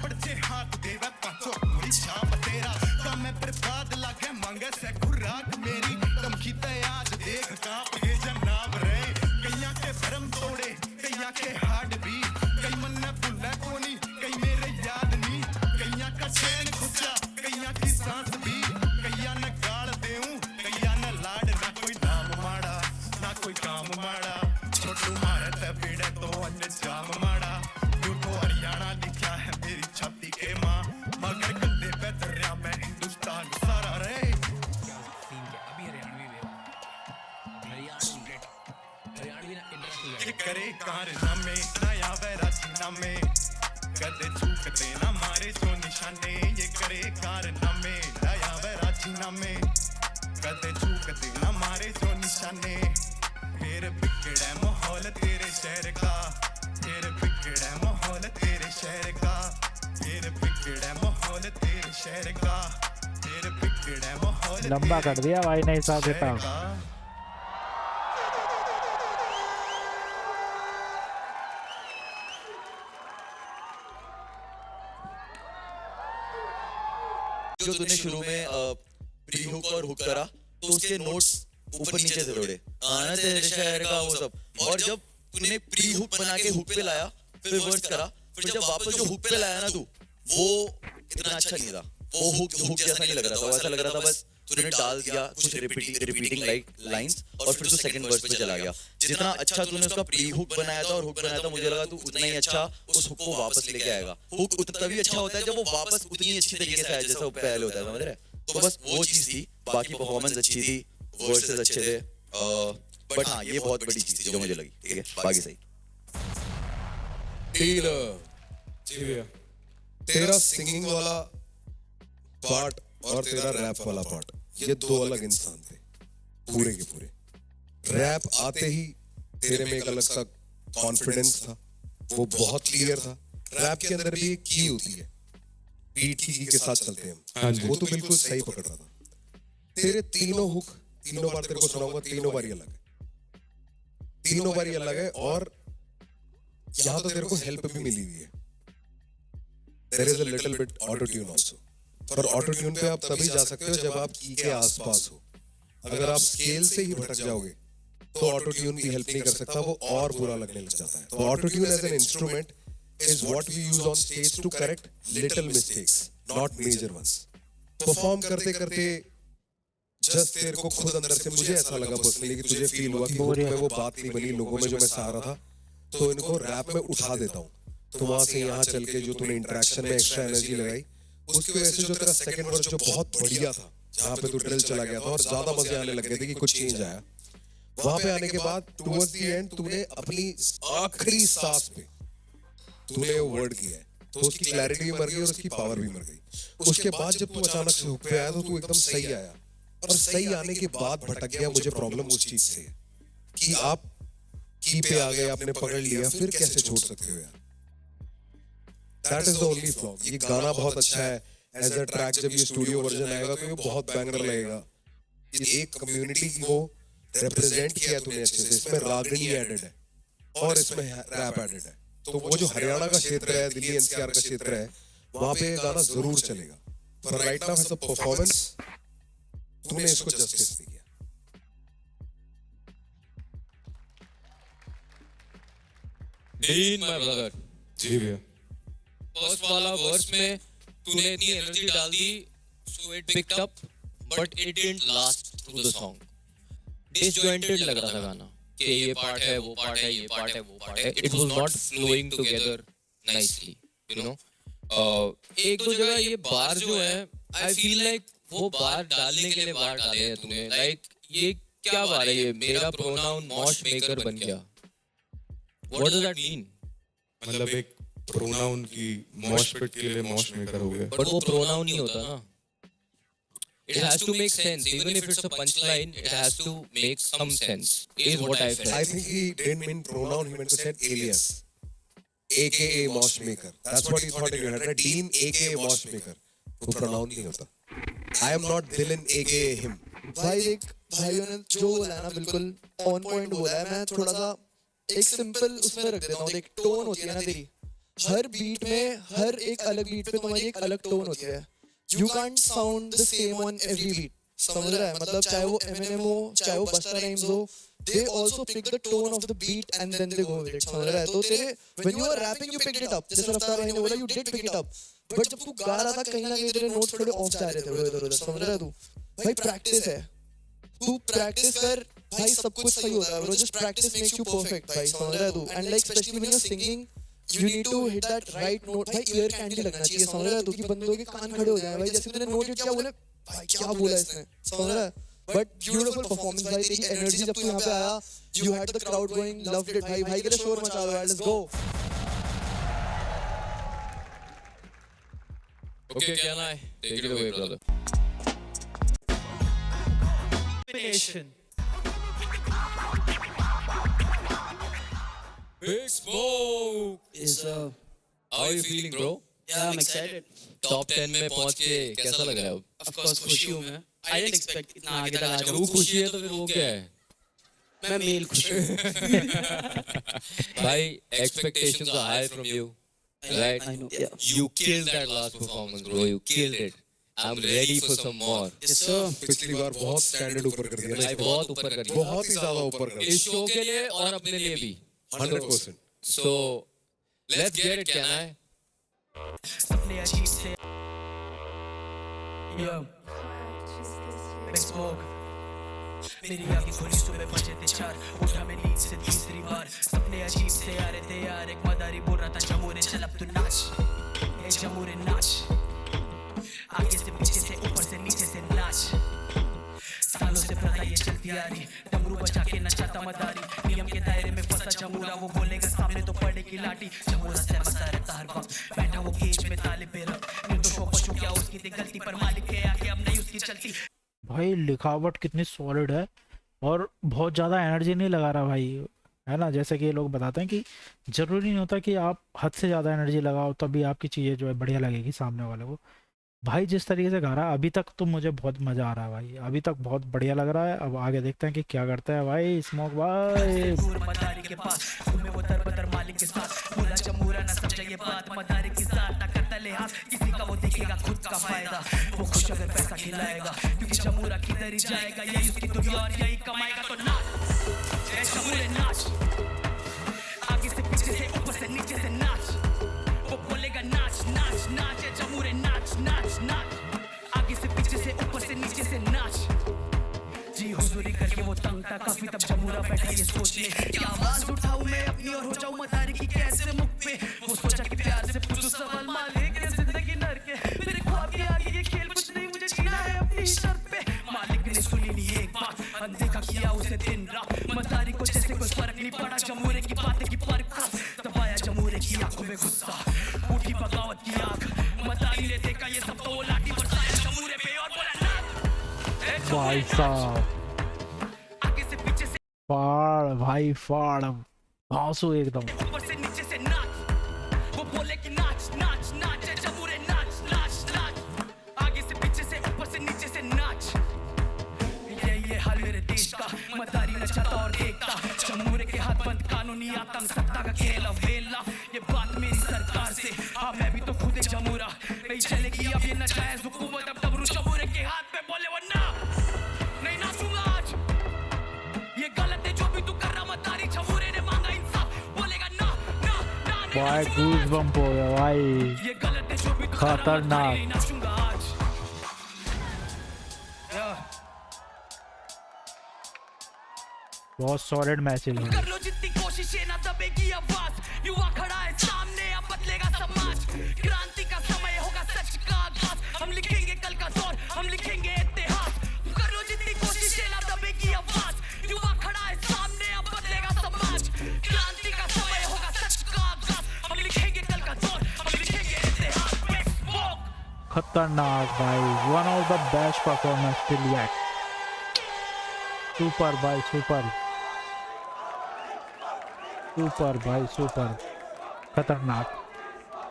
पड़चे हाथ देवे पांचो मुरी छाप तेरा. कम में बर्बाद लागे मांगे से खुराक मेरी. दम खीते आज देख कांप ये जनाब रे. कैया के भरम तोड़े कैया के हार्ट भी. कई मन न भूला कोनी कई मेरे याद नहीं. कैया का चैन खुचा कैया की सांस भी. कैया न गाल देऊं कैया न लाड. ना कोई नाम माड़ा ना कोई काम माड़ा. छोटू मारत पीड़े तो अन्य जाम माड़ा. यूं तो हरियाणा लिखा है मेरी छाती के माँ. मगर कंधे पे दरिया में हिंदुस्तान सारा रे. करे कारनामे नया राजीनामे. कदे चूकते ना मारे जो निशाने ये करे कारनामे लाया वैराची नामे कदे चूकते ना मारे जो निशाने फिर बिगड़ा माहौल तेरे शहर का फिर बिगड़ा माहौल तेरे शहर का फिर बिगड़ा माहौल तेरे शहर का फिर बिगड़ा माहौल लंबा कर दिया भाई ने हिसाब किताब। जो तूने शुरू में प्री हुक और हुक करा तो उसके नोट्स ऊपर नीचे थे थोड़े आना तेरे शहर का वो सब, और जब तूने प्री हुक बना के हुक पे लाया फिर वर्स करा, फिर जब वापस जो हुक पे लाया ना तू वो इतना अच्छा नहीं था, वो हुक जैसा नहीं लग रहा था, वो ऐसा लग रहा था बस तूने डाल दिया कुछ रिपीटिंग लाइंस और फिर तू सेकंड वर्स पे चला गया। जितना अच्छा तूने उसका प्री हुक बनाया था और हुक बनाया था मुझे लगा तू उतना ही अच्छा उस हुक को वापस लेके आएगा। हुक तभी अच्छा होता है जब वो वापस उतनी अच्छी तरीके से आए जैसा वो पहले होता है, समझ रहे? तो बस वो चीज थी, बाकी परफॉर्मेंस अच्छी थी, वर्सेस अच्छे थे, बट हाँ ये बहुत बड़ी चीज थी जो मुझे लगी। ठीक है बाकी सही। तेरा सिंगिंग वाला पार्ट और तेरा रैप वाला पार्ट ये दो अलग इंसान थे पूरे के पूरे। रैप आते ही तेरे में एक अलग सा कॉन्फिडेंस था, वो बहुत क्लियर था। रैप के अंदर भी एक की होती है, बीट की के साथ चलते हैं हम, वो तो बिल्कुल सही पकड़ रहा था। तेरे तीनों हुक तीनों बार तेरे को सुनाऊंगा, तीनों बार ही अलग है, तीनों बार ही अलग है। और यहाँ तो तेरे को हेल्प भी मिली हुई है, there is a little bit auto tune also, पर ऑटो ट्यून पे आप तभी जा सकते हो जब आप की के आसपास हो। अगर आप स्केल से ही भटक जाओगे तो ऑटो ट्यून भी हेल्प नहीं कर सकता, वो और बुरा लगने लग जाता है। तो auto tune as an instrument is what we use on stage to correct little mistakes, not major ones. Perform करते करते जस्ट तेरे को खुद अंदर से, मुझे ऐसा लगा पर्सनली कि तुझे फील हुआ कि हुक में वो बात नहीं बनी लोगों में जो मैं चाह रहा था, तो इनको रैप में उठा देता हूँ। तो वहां से यहाँ चल के जो तूने इंटरेक्शन में एक्स्ट्रा एनर्जी लगाई, उसकी वजह से जो तेरा सेकंड वर्स जो बहुत बढ़िया था, जहाँ पे तू ड्रिल चला गया था और ज्यादा मजे आने लग गए थे कि कुछ चेंज आया, वहां पे आने के बाद टुवर्ड्स द एंड तूने अपनी आखिरी सांस पे तूने वो वर्ड किया है, तो उसकी क्लैरिटी भी मर गई और उसकी पावर भी मर गई। उसके बाद जब तू अचानक से हुक पे आया तो तू एकदम सही आया, और सही आने के बाद भटक गया। मुझे प्रॉब्लम उस चीज से है कि आप की पे आ गए, आपने पकड़ लिया, फिर कैसे छोड़ सकते हो यार? That is the only flaw. ये गाना बहुत अच्छा है एज अ ट्रैक, जब ये स्टूडियो वर्जन आएगा तो ये बहुत बैंगर लगेगा। एक कम्युनिटी को रिप्रेजेंट किया तूने अच्छे से, इसमें रागनी एडेड है और इसमें रैप एडेड है, तो वो जो हरियाणा का क्षेत्र है, दिल्ली एनसीआर का क्षेत्र है, वहां पे ये गाना जरूर चलेगा। पर right now as a performance तूने इसको जस्टिस नहीं किया। डीन माय ब्रदर, जी भैया। फर्स्ट वाला वर्स में तूने इतनी एनर्जी डाल दी, so it picked up but it didn't last through the song. Disjointed लग रहा था गाना कि ये पार्ट है, वो पार्ट है, ये पार्ट है, वो पार्ट है। It was not flowing together nicely, you know. एक दो जगह ये बार जो है, आई फील लाइक वो बार डालने के लिए बार डाले हैं तूने। लाइक ये क्या बार है? ये मेरा प्रोनाउन मॉश मेकर बन गया। What does that mean? मतलब एक प्रोनाउन की मॉश पिट के लिए मॉश मेकर हो गया, बट वो प्रोनाउन नहीं होता ना। It has to make sense, even if it's a punchline. It has to make some sense. Is what I felt. I think he didn't mean pronoun. He meant to say alias, AKA Mosh Maker. That's what he thought in your head. Right? Dean, AKA Mosh Maker. वो pronoun नहीं होता. I am not Dylan, AKA him. भाई देख, भाइयों ने जो बोला है ना बिल्कुल ऑन पॉइंट बोला है। मैं थोड़ा सा एक सिंपल उसमें रख देता हूँ। देख, टोन होती है ना तेरी, हर बीट में, हर एक अलग बीट पे तुम्हारी एक अलग टोन होती है। You can't sound the same on every beat. समझ रहा है? मतलब चाहे वो Eminem हो, चाहे वो Busta Rhymes हो, they also pick the tone of the beat and then they go with it. समझ रहा है? तो तेरे when you were rapping you picked it up. जैसे रफ्तार भाई ने बोला you did pick it up. But जब तू गा रहा था कहीं ना कहीं तेरे नोट्स थोड़े ऑफ जा रहे थे उधर-उधर। समझ रहा है तू? भाई प्रैक्टिस है, तू प्रैक्टिस कर भाई, सब कुछ सही होता है bro. Just practice makes you perfect भाई। समझ रहा है तू? And like specially when you are singing you need to hit that right note. भाई ईयर कैंडी लगना चाहिए। समझ रहा है तू? कि बंदों के कान खड़े हो जाए भाई, जैसे तूने नोट हिट किया बोले भाई क्या बोला इसने। समझ रहा है? बट ब्यूटीफुल परफॉर्मेंस भाई, तेरी एनर्जी जब तू यहाँ पे आया, you had the crowd going, loved it भाई। भाई के लिए शोर मचा दो यार, let's go. Okay, can I take it away, brother? Combination. Big Smoke. Yes, sir. How are you feeling, bro? Yeah, I'm excited. Top 10 में पहुंच के कैसा लग रहा है अब? Of course, खुशी हूँ मैं. I didn't expect इतना आगे तक आ तू जाऊँ. खुशी है तो फिर वो क्या है? मैं मेल खुश हूँ. भाई, expectations are high from you, right? I know. Yeah. You killed that last performance, bro. You killed it. I'm ready for some more. Yes, sir. पिछली बार बहुत स्टैंडर्ड ऊपर कर दिया ना भाई इस बार। बहुत ऊपर कर दिया. बहुत ही ज्यादा ऊपर कर दिया इस शो के लिए और अपने लिए भी. 100%। So let's get it, can I? सपने अजीब से. Yo. Big Smoke. मेरी आँखें खुली सुबह बजे थे 4. उठा मैं नींद से तीसरी बार. सपने अजीब से आ रहे थे यार. एक मदारी बोल रहा था जमूरे चल अब तू नाच. ए जमूरे नाच. आगे से पीछे से ऊपर से नीचे से नाच. सालों से प्रथा ये चलती आ रही. डमरू बजा के नचाता मदारी. नियम के दायरे में फंसा जमूरा. वो बोलेगा सामने तो पड़ेगी लाठी. जमूरा से बसा रहता हर वक्त. बैठा वो केज में ताले पे रख. निर्दोषों पशु क्या उसकी थी गलती पर मालिक के आगे अब नहीं उसकी चलती. भाई लिखावट कितनी सॉलिड है और बहुत ज़्यादा एनर्जी नहीं लगा रहा भाई, है ना। जैसे कि ये लोग बताते हैं कि ज़रूरी नहीं होता कि आप हद से ज़्यादा एनर्जी लगाओ तभी आपकी चीज़ें जो है बढ़िया लगेगी सामने वाले को। भाई जिस तरीके से गा रहा है अभी तक तो मुझे बहुत मज़ा आ रहा है भाई, अभी तक बहुत बढ़िया लग रहा है। अब आगे देखते हैं कि क्या करता है भाई स्मोक भाई। दूर मदारी के पास घूमे वो दर बदर मालिक के साथ. बोला जमूरा ना समझे ये बात. मदारी की साथ ना करता लिहाज किसी का. वो देखेगा खुद का फायदा. वो खुश अगर पैसा खिलाएगा क्योंकि जमूरा किधर ही जाएगा. यही उसकी दुनिया और यही कमाएगा. तो नाच ए जमूरे नाच. आगे से पीछे से ऊपर से नीचे से नाच. वो बोलेगा नाच नाच नाच. ए जमूरे नाच नाच नाच. आगे से पीछे से ऊपर से नीचे से नाच. जी हुजूरी करके वो तंग था काफी. तब जमूरा बैठा ये सोचने क्या आवाज उठाऊं मैं अपनी और हो जाऊं मदारी की कैसे मुख पे. वो सोचा कि प्यार से पूछूं सवाल मालिक ये जिंदगी नर के. मेरे ख्वाब के आगे ये खेल कुछ नहीं मुझे जीना है अपनी शर्त पे. मालिक ने सुनी नहीं एक बात अनदेखा किया उसे दिन रात. मदारी को जैसे कोई फर्क नहीं पड़ा. जमूरे की बातें की पर खास दबाया जमूरे की आंखों में गुस्सा. उठी बगावत की आंख. मदारी ने देखा ये सब तो वो लाठी बरसाया जमूरे पे और बोला नाच. ए भाई जमूरे साहब आगे से पीछे से फाड़ भाई फाड़ घासू एकदम। ऊपर से नीचे से नाच. वो बोले कि नाच नाच नाच. ए जमूरे नाच नाच नाच. आगे से पीछे से ऊपर से नीचे से नाच. ये हाल मेरे देश का. मदारी नचाता और देखता. जमूरे के हाथ बंद कानूनी आतंक सत्ता का खेल अवेला. ये बात मेरी सरकार से. हाँ मैं भी तो खुद एक जमूरा. नहीं चलेगी अब ये नजायज हुकूमत. अब डमरू जमूरे के हाथ पे बोले वो ना नहीं नाचूंगा आज. ये गलत है जो भी तू कर रहा. मदारी जमूरे ने मांगा इंसाफ. बोलेगा ना ना ना नहीं भाई नाचूंगा गूज आज. बम्प हो गया भाई। ये गलत है जो भी तू कर रहा. खतरनाक। मदारी नहीं नाचूंगा आज. बहुत सॉलिड मैसेज है। कर लो जितनी कोशिशें ना दबेगी आवाज. युवा खड़ा है सामने अब बदलेगा समाज. क्रांति का समय होगा सच का आगाज. हम लिखेंगे कल का दौर हम लिखेंगे इतिहास. कर लो जितनी कोशिशें ना दबेगी आवाज. युवा खड़ा है सामने अब बदलेगा समाज. क्रांति का समय होगा सच का आगाज. हम लिखेंगे कल का दौर हम लिखेंगे इतिहास. Big Smoke. खतरनाक भाई, one of the best performance till yet. Super भाई सुपर, सुपर भाई सुपर, खतरनाक,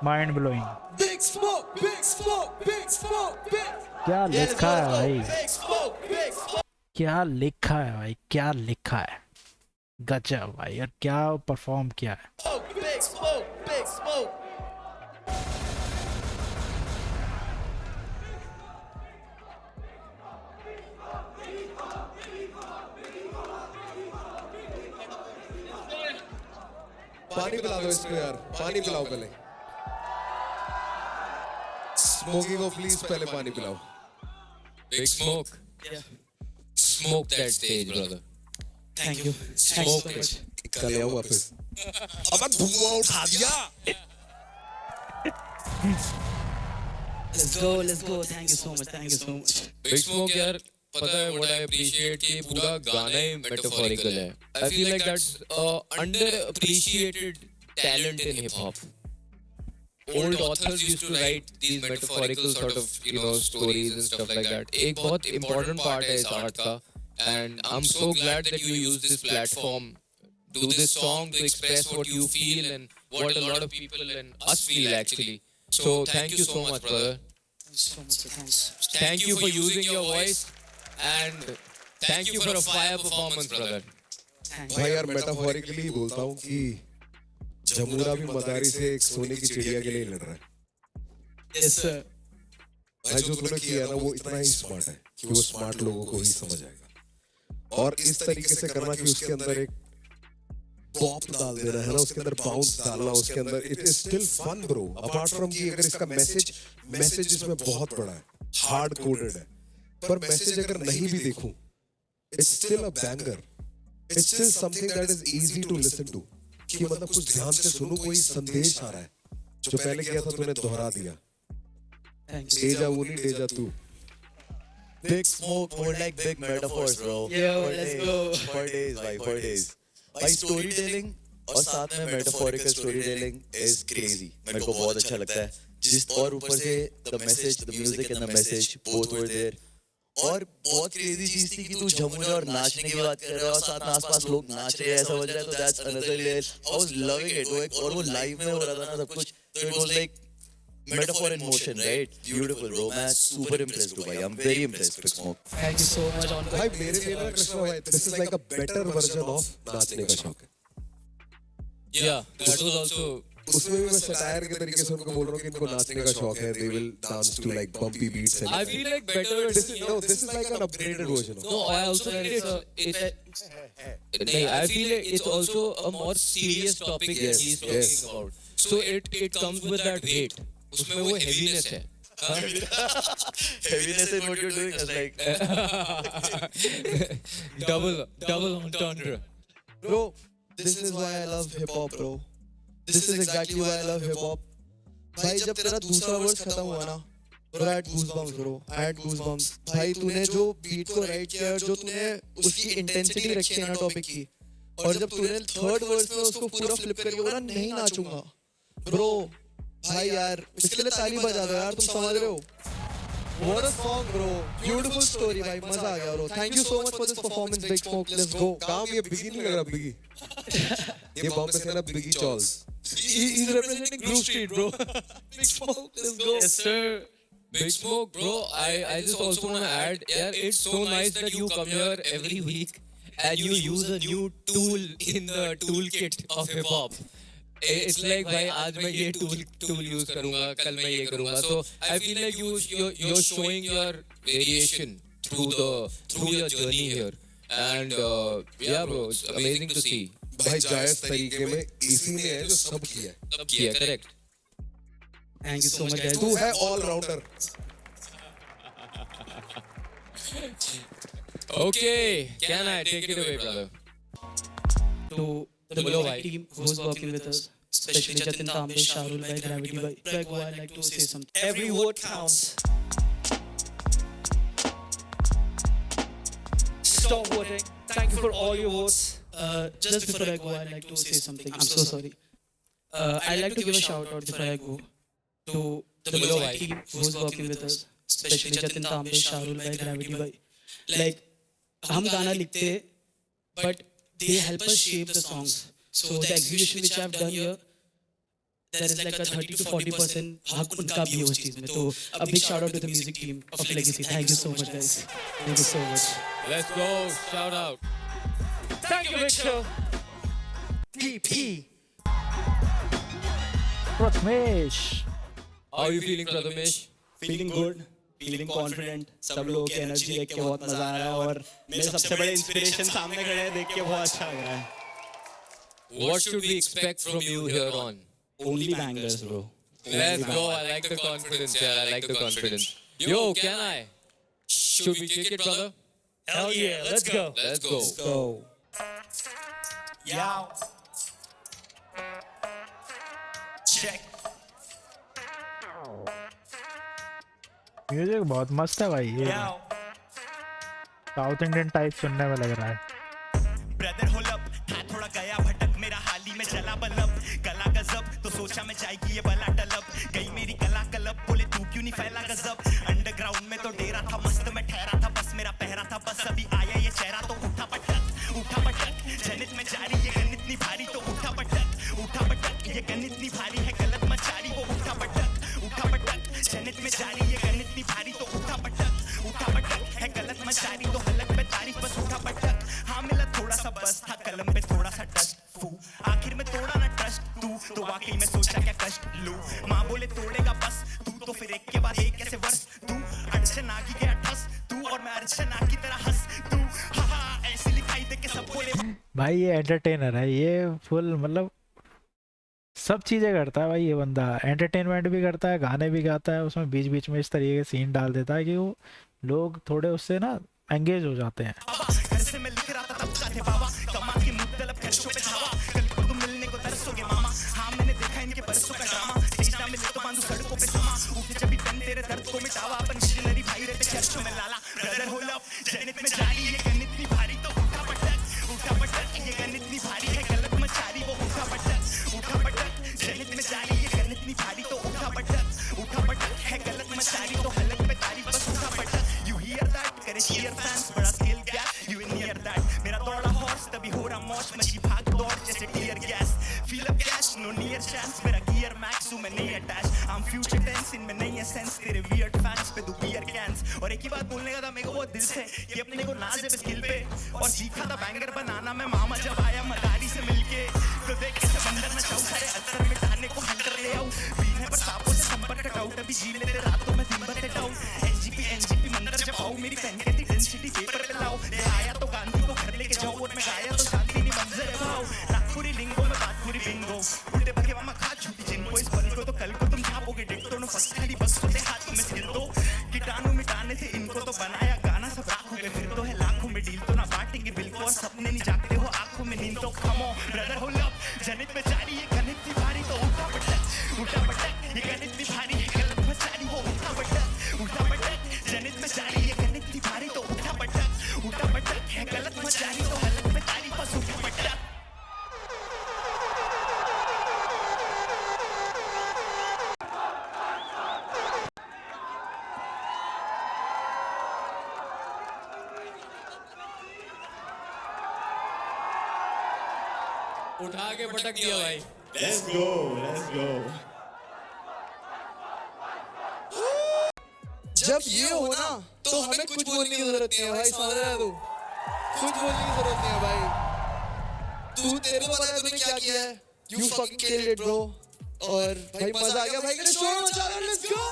mind blowing. Big Smoke, Big Smoke, Big Smoke, Big. क्या लिखा है भाई, Big Smoke, Big Smoke. क्या लिखा है भाई, क्या लिखा है, गजब भाई। और क्या परफॉर्म किया है। Big Smoke, Big Smoke. पानी पिला दो इसको यार, पानी पिलाओ पहले। स्मोकी को प्लीज पहले पानी पिलाओ। Big Smoke. Smoke that stage, brother. Thank you. Smoke it. कल आऊँ वापस। अब धुआं उठा दिया। Let's go, let's go. Thank you so much, thank you so much. Big Smoke यार, पता है what I appreciate कि पूरा गाना ही metaphorical है. I feel like that's underappreciated talent in hip hop. old authors used to write these metaphorical sort of stories and stuff like that. एक बहुत important part है इस art का, and I'm so glad that you use this platform, do this song to express what you feel and what a lot of people and us feel actually. So thank you so much, brother. So much, thanks. Thank you for using your voice and thank you for a fire performance, brother. भाई यार metaphorically बोलता हूँ कि जमुना भी मदारी से एक सोने की चिड़िया के लिए लड़ रहा है। Yes, sir. भाई जो तूने किया ना वो इतना ही स्मार्ट है कि वो स्मार्ट लोगों को ही समझ आएगा। और इस तरीके से करना कि उसके अंदर एक पॉप डाल देना है ना, उसके अंदर बाउंस डालना, उसके अंदर it is still fun bro. Apart from कि अगर इसका मैसेज इसमें बहुत बड़ा है, हार्ड कोडेड है, पर मैसेज अगर नहीं भी देखूं, it's still a banger, it's still something that is easy to listen to. कि मतलब कुछ ध्यान से सुनो, कोई संदेश आ रहा है। जो पहले किया था तूने दोहरा दिया। Thanks. डेजा वो नहीं डेजा तू। Big Smoke, more like big metaphors, bro. Yo, For let's days. go. For days, bhai, for days. By storytelling और साथ में metaphorical storytelling is crazy. मेरे को बहुत अच्छा लगता है। जिस और ऊपर से the message, the music and the message both were there. और बहुत crazy चीज थी कि तू झमुने और नाचने की बात कर रहा है और साथ में आसपास लोग नाच रहे हैं, ऐसा बज रहा है, तो that's another layer. I was loving it. वो एक और वो live में हो रहा था ना सब कुछ, तो it was like metaphor in motion, right? Beautiful, bro. मैं super impressed हूँ भाई. I'm very impressed, Big Smoke. Thank you so much, Encore. भाई मेरे लिए ना कृष्णा भाई, this is like a better version of नाचने का शौक है। Yeah, that was also. उसमें भी मैं सटायर के तरीके से उनको बोल रहा हूँ कि इनको नाचने का शौक है, they will dance to like bumpy beats and I feel like better. this is like an upgraded version of it. No, I also feel I feel like it's also a more serious topic that he's talking about. So it comes with that weight. उसमें वो heaviness है. Heaviness in what you're doing is like double entendre. Bro, this is why I love hip hop, bro. This is exactly why I love hip hop. भाई जब तेरा दूसरा verse खत्म हुआ ना, bro, I had goosebumps, bro. I had goosebumps. भाई तूने जो बीट को राइट किया और जो तूने उसकी इंटेंसिटी रखी है ना टॉपिक की, और जब तूने थर्ड वर्स में उसको पूरा फ्लिप करके बोला नहीं नाचूंगा, ब्रो, भाई यार इसके लिए ताली बजा दो यार, तुम समझ रहे हो? What a song, bro. Beautiful story, भाई मजा आ गया, bro. Thank you so much for this performance, Big Smoke. Let's go. काम ये बिगी नहीं लग रहा, बिगी। ये बॉम्बे से ना बिगी chawls. He's representing Groove Street, bro. Big Smoke, let's go. Yes, sir. Big Smoke, bro. I just also want to add, yeah, it's so nice that you come here every week and you use a new tool in the toolkit of hip hop. It's like भाई आज मैं ये tool use करूँगा, कल मैं ये करूँगा. So I feel like you're showing your variation through your journey here. And yeah, bro, it's amazing to see. भाई जायज तरीके में इसी ने है जो सब किया है। सब किया, correct. Thank you so much, guys. तू है all rounder. Okay, can I take it away, brother? To the Bolo music bhai. team who's working with us, especially Jatin Tambe, Shahrul bhai, Gravity bhai, Prego, I'd like to say something. every word counts. Stop voting. Thank you for all your votes. Just before I go, I'd like to say something. I'm so sorry. I'd like to give a shout out before I go to the Bolo music bhai. team who's working with us, especially Jatin Tambe, Shahrul bhai, Gravity bhai. Like, हम गाना लिखते हैं, but they help us shape the songs. So the execution which I've done here, there is like a 30 to 40% हक उनका भी है उस चीज में. तो a big shout out to the music team of Legacy. Thank you so much, guys. Thank you so much. Let's go, shout out. Thank you, Victor. PP. Prathamesh. How are you feeling, Prathamesh? Feeling good. Feeling confident. सब लोगों की energy देख के बहुत मजा आ रहा है और मेरे सबसे बड़े इंस्पिरेशन सामने खड़े हैं, देख के बहुत अच्छा लग रहा है. What should we expect from you here on? Only bangers, bro. Let's go, I like the confidence, yeah, I like the confidence. Yo, can I? Should we kick it, brother? Hell yeah, let's go. Let's go. Go. Yo. Check. Music बहुत मस्त है भाई, ये Yo. South Indian type सुनने में लग रहा है। ब्रदर होल अप, हाथ थोड़ा गया भटक, मेरा हाल ही में चला बल्लभ, गला गजब तो सोचा मैं जाएगी ये बला टलब, गई मेरी कला कलब, बोले तू क्यों नहीं फैला गजब। अंडरग्राउंड में तो डेरा था मस्त, मैं ठहरा था बस, मेरा पहरा था बस, अभी आया ये चेहरा तो उठा पटक, जनित में जारी ये गणित नहीं भारी तो उठा पटक, ये गणित नहीं भारी है गलत मचारी वो उठा पटक, जनित में जारी ये गणित नहीं भारी तो उठा पटक है गलत मचारी तो हलक पे तारीफ बस उठा पटक। हाँ मिला थोड़ा सा बस था कलम पे थोड़ा सा डस्ट, आखिर में तोड़ा ना ट्रस्ट तू तो वाकई में सोचा क्या कष्ट लूं। माँ बोले तोड़ेगा बस तू तो फिर एक के बाद एक कैसे वर्ष, तू अड़चन आ की गया ठस, तू और मैं अर्चना की तरह हंस, तू हा ऐसी लिखाई दे के सब बोले। भाई ये एंटरटेनर है, ये फुल मतलब सब चीज़ें करता है भाई ये बंदा, एंटरटेनमेंट भी करता है, गाने भी गाता है, उसमें बीच बीच में इस तरीके के सीन डाल देता है कि वो लोग थोड़े उससे ना एंगेज हो जाते हैं। घर से मैं लिख रहा था तब का थे बाबा, कमा के मुख्तलिफ खर्चों पे छावा, कल को तुम मिलने को तरसोगे मामा। हाँ मैंने देखा इनके परसों का ड्रामा, स्टेज मिले तो बांधू सड़कों पे समा, उठे जब भी तन तेरे दर्द को मिटावा, अपन मिशनरी भाई रहते चर्चों में लाला। ब्रदर हो लव जनित में जारी ये गणित नहीं भारी तो उठा पटक, ये गणित नहीं भारी है गलत मचारी वो उठा पटक, जनित में जारी ये गणित नहीं भारी तो उठा पटक है गलत मचारी तो हलक पे तारीफ बस उठा पटक। यू हियर दैट करे cheer fans, बड़ा skill gap you in here that, मेरा दौड़ा हॉर्स तभी हो रहा मौज मची भाग दौड़ जैसे tear gas, feel up cash no near chance, मेरा गियर मैक्स हूं मैं नहीं attach, I am future tense इनमें नहीं है सेंस, तेरे वियर्ड फैंस पे दो बियर कैंस। और एक ही बात बोलने का था मेरे को बहुत दिल से कि अपने को नाज है स्किल पे, और सीखा था बैंगर बनाना मैं मामा जब आया मदारी से मिलके, तो देख के समंदर में चाहूं सारे अंतर मिटाने को हंटर ले आऊं, बीन है पर सांपों से संपर्क कट आउट, अभी जी लेते रातों में दिन भर डाउन, एनजीपी मंदिर जब आऊं मेरी पेन कहती डेंसिटी पेपर पे लाओ, ले आया तो गांधी को घर लेके जाओ, और मैं गाया तो शांति नहीं मंजर है भाव, नागपुरी लिंगो में बात पूरी बिंगो, उल्टे भगे मामा खा छूटी जिनको, इस पल को तो कल को तुम छापोगे डिक्टो नो फर्स्ट खड़ी बस होते हाथ में सिल दो, कीटाणु मिटाने थे इनको तो बनाया गाना सब राखों में, फिर तो है लाखों में डील तो ना बांटेंगे बिल को, और सपने नहीं जागते हो आंखों में नींद तो कम ऑन ब्रदर हो लव जनित में जारी ये गणित नहीं भारी तो उठा पटक, ये गणित नहीं भारी है गलत मचारी वो उठा पटक, जनित में जारी ये गणित नहीं भारी तो उठा पटक है गलत मचारी तो हलक में तारीफ बस उठा पटक। उठा के पटक दिया भाई। Let's go, let's go. जब ये हो ना तो हमें कुछ बोलने की जरूरत नहीं है भाई, समझ रहा है तू, कुछ बोलने की जरूरत नहीं है भाई, तू तेरे को पता है तूने क्या किया है, you fucking killed it bro, और भाई मजा आ गया भाई, के शोर मचा रहा है, लेट्स गो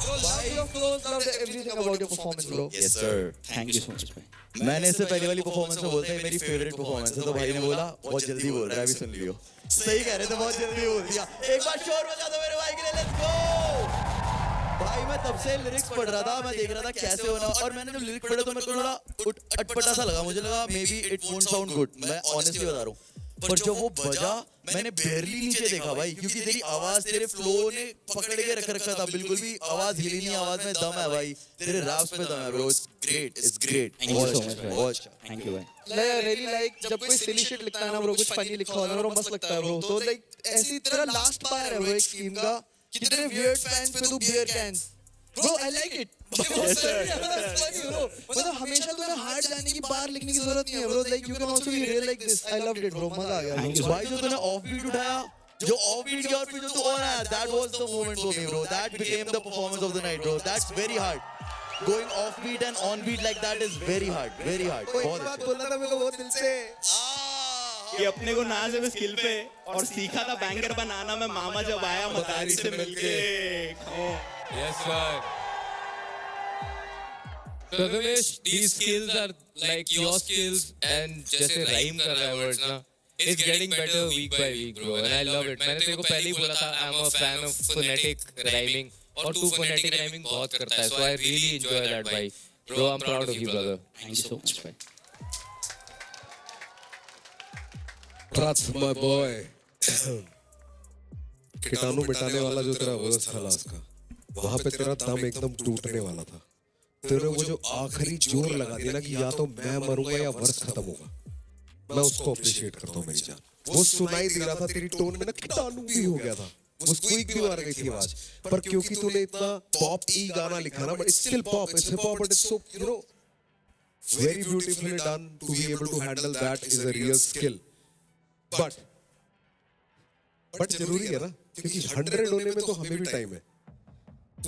भाई, of course loved everything about your performance bro. Yes sir, thank you so much भाई। मैंने इससे पहले वाली परफॉर्मेंस में बोलते हैं मेरी फेवरेट परफॉर्मेंस है, तो भाई ने बोला बहुत जल्दी बोल रहा है, अभी सुन लियो, सही कह रहे थे, बहुत जल्दी बोल दिया, एक बार शोर बजा दो मेरे भाई के लिए, लेट्स गो भाई। मैं तब से लिरिक्स पढ़ रहा था, मैं देख रहा था कैसे होना, और मैंने जब लिरिक्स पढ़ा तो मेरे को थोड़ा अटपटा सा लगा, मुझे लगा may be it won't sound good, मैं ऑनेस्टली बता रहा हूँ, पर जब वो बजा मैंने बेरली नीचे देखा भाई, क्योंकि तेरी आवाज तेरे फ्लो ने पकड़ के रख रखा था, बिल्कुल भी आवाज हिली नहीं, आवाज में दम है भाई, तेरे रैप्स में दम है bro, it's great, it's great, Thank you so much, watch, thank you भाई। like really like जब कोई silly shit लिखता है ना ब्रो, कुछ funny लिखा होता है ब्रो, मस्त लगता है ब्रो, तो like ऐसी तेरा लास्ट बार है ब्रो एक स्कीम का कि तेरे weird fans पे तू beer cans bro, I like it yes sir मतलब हमेशा तुम्हें हार्ड जाने की बार लिखने की जरूरत नहीं है bro, like you can also be real like this, I loved it bro, मजा आ गया भाई। जो तूने ऑफ बीट उठाया, जो ऑफ बीट की और फिर जो तू ऑन आया, that was the moment for me bro, that became the performance of the night bro, that's very hard, going off beat and on beat like that is very hard, very hard, बहुत बात अच्छा। बोलना था मेरे को बहुत दिल से, ये अपने को नाज है स्किल पे, और सीखा था बैंगर बनाना मैं मामा जब आया मदारी से मिलके। Yes sir. So Dinesh, these skills are like your skills, and जैसे rhyme कर रहा है words ना, it's getting better week by week bro, and I love it. मैंने तेरे को पहले ही बोला था I'm a fan of phonetic rhyming, और तू phonetic rhyming बहुत करता है, so I really enjoy that भाई. Bro, I'm proud of you brother. Thank you so much भाई. That's my boy. कीटाणु मिटाने वाला जो तेरा वर्स था लास्ट का, वहां पे तेरा दम एकदम टूटने वाला था, तेरे वो जो आखिरी जोर लगा दिया ना कि या तो मैं मरूंगा या वर्स खत्म होगा, मैं उसको अप्रिशिएट करता हूँ मेरी जान। वो सुनाई दे रहा था तेरी टोन में ना, कीटाणु भी हो गया था, वो स्क्वीक भी मार गई थी आवाज, पर क्योंकि तूने इतना पॉप ई गाना लिखा ना, but it's still pop, it's hip hop, but it's so you know very beautifully done. To be able to handle that is a real skill. But जरूरी है ना, क्योंकि 100 होने में तो हमें भी टाइम है।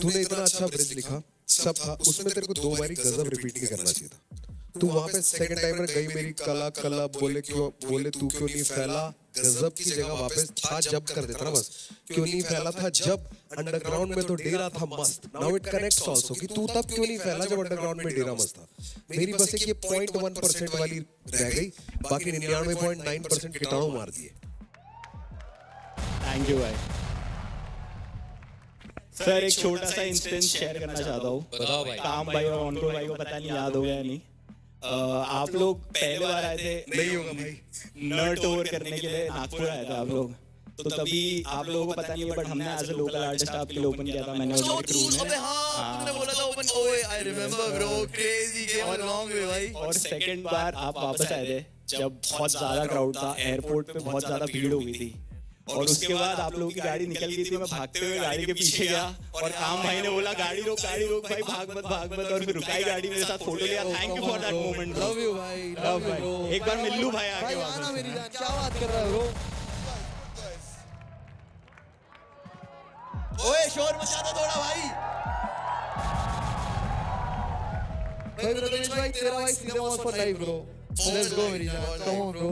तूने इतना अच्छा ब्रिज लिखा, सब था, उसमें तेरे को 2 बारी गजब रिपीट नहीं करना चाहिए था। तू वहां पे सेकंड टाइम में गई मेरी कला कला बोले तू क्यों नहीं फैला, गजब की जगह वापस था जब कर देता ना, बस क्यों नहीं फैला था जब अंडरग्राउंड में तो डेरा था मस्त। नाउ इट कनेक्ट्स आल्सो कि तू तब क्यों नहीं फैला जब अंडरग्राउंड में डेरा मस्त था। मेरी बस एक ये 0.1% वाली रह गई, बाकी 99.9% कीटाणु मार दिए। थैंक यू भाई। सर एक छोटा सा इंसिडेंट शेयर करना चाहता हूँ। बताओ भाई। काम भाई और ऑनरो भाई को पता नहीं याद हो गया या नहीं। आप लोग पहले बार आए थे, नहीं होगा भाई, नर्ड टूर करने के लिए नागपुर आए थे आप लोग, तो तभी आप लोगों को पता नहीं है, बट हमने एज अ लोकल आर्टिस्ट आपके लिए ओपन किया था, मैंने और मेरे क्रू ने। तुमने बोला था ओपन, ओए I remember bro, crazy game long way भाई। और सेकंड बार आप वापस आए थे जब बहुत ज्यादा क्राउड था, एयरपोर्ट पे बहुत ज्यादा भीड़ हो गई थी, और उसके बाद आप लोगों की गाड़ी निकल गई थी, मैं भागते हुए गाड़ी के पीछे गया और काम भाई ने बोला गाड़ी रोक भाई, भाग मत, और फिर रुकाई गाड़ी, मेरे साथ फोटो लिया। Thank you for that moment. Love you भाई, लव भाई। एक बार मिल्लू भाई आके भाई आना मेरी वापस। जान, क्या बात कर रहा है ब्रो। ओए शोर मचा दो थोड़ा भाई। भाई रमेश भाई तेरा भाई सीधे was for life bro. Let's go मेरी जान, कम ऑन ब्रो।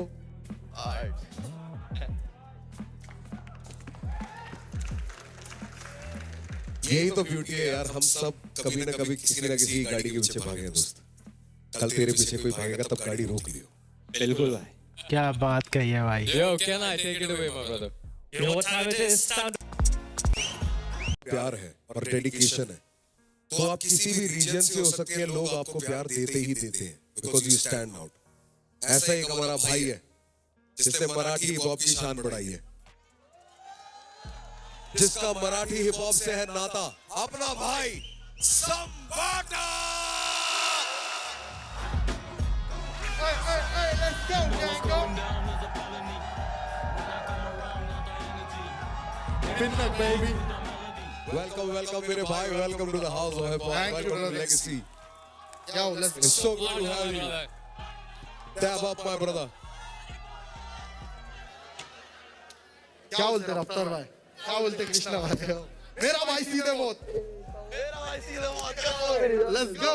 यही तो ब्यूटी है यार, हम सब कभी ना कभी किसी ना किसी गाड़ी के पीछे भागे हैं दोस्त। कल तेरे पीछे कोई भागेगा तब गाड़ी रोक लियो। बिल्कुल भाई। क्या बात कही है भाई। Yo, can I take it away, my brother? You know what time it is? प्यार है और डेडिकेशन है, तो आप किसी भी रीजन से हो सकते हैं, लोग आपको प्यार देते ही देते हैं, बिकॉज यू स्टैंड आउट। ऐसा एक हमारा भाई है जिसने मराठी हिप हॉप की शान बढ़ाई है, जिसका मराठी हिप हॉप से है नाता, अपना भाई संबाटा। Welcome मेरे भाई, welcome to the house of hip hop, welcome to Legacy. Yo, let's It's so good to have you. Dab up my brother. क्या बोलते रफ्तार भाई, क्या बोलते कृष्णा भाई, मेरा भाई सीधे मौत। Let's go.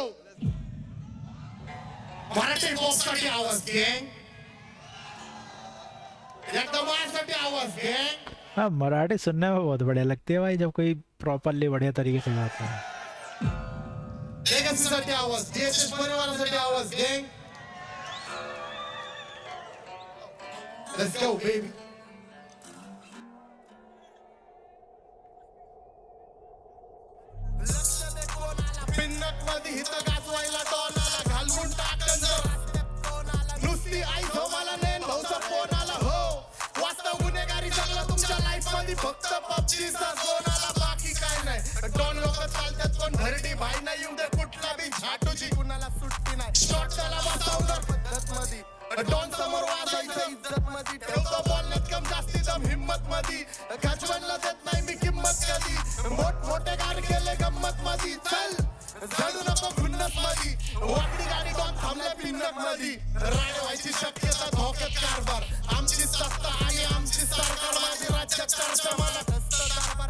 मराठी बॉक्ससाठी आवाज गँग, एकदम माझ्यासाठी आवाज गँग. हाँ, मराठी सुनने में बहुत बढ़िया लगती है भाई, जब कोई प्रॉपरली बढ़िया तरीके से गाता है। लेगसीसाठी आवाज, DSS परिवारासाठी आवाज गँग. Let's go baby. पिन्नक मध्ये हित गाजवायला डॉलाला घालवून टाकन जर नुसती आई मला नेन भाऊचा फोन आला हो. वास्तव गुन्हेगारी जगला तुमच्या लाईफ मध्ये फक्त पबजीचा झोन आला, बाकी काय नाही. डॉन लोक चालतात पण भरडी भाई नाही, येऊ दे कुठला बी झाटूची, कुणाला सुट्टी नाही. शॉट त्याला बसवणार पद्धत मध्ये, डॉन समोर वाजायचं इज्जत मध्ये. ठेवतो बोलण्यात कम जास्ती दम हिम्मत मध्ये, गजवणला देत नाही मी किंमत कधी. मोठे गाड केले गंमत मध्ये, चल जळू नको खुन्नस मधी. वाकडी गाडी डॉन थांबल्या पिन्नक मधी, राड व्हायची शक्यता धोक्यात कारभार. आमची सत्ता आणि आमची सरकार, माझी राज्यात चर्चा मला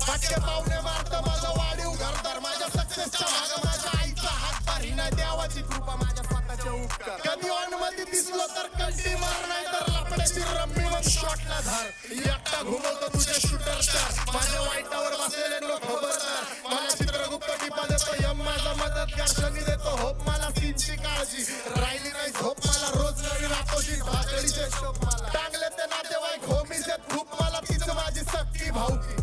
फटके पाहुणे मारत माझा वाढीव घरदार. माझ्या सक्सेसच्या मागं माझ्या आईचा हातभार, ही नाही देवाची कृपा माझ्या स्वतःच्या उपकार. कधी ऑन मध्ये दिसलो तर कंटी मार, नाही तर लपड्याची रम्मी मग शॉटला धार. एकटा घुमवतो तुझे शूटर स्टार, माझ्या वाईटावर बसलेले लोक खबरदार. मला चित्रगुप्त टिपा देतो यम माझा मदतगार, शनी देतो होप मला सीनची काळजी. राहिली नाही झोप मला रोज नवीन आपोजी, भाकरीचे शोक मला टांगले ते नातेवाईक होमीज आहेत खूप. मला तीच माझी सक्की भाऊकी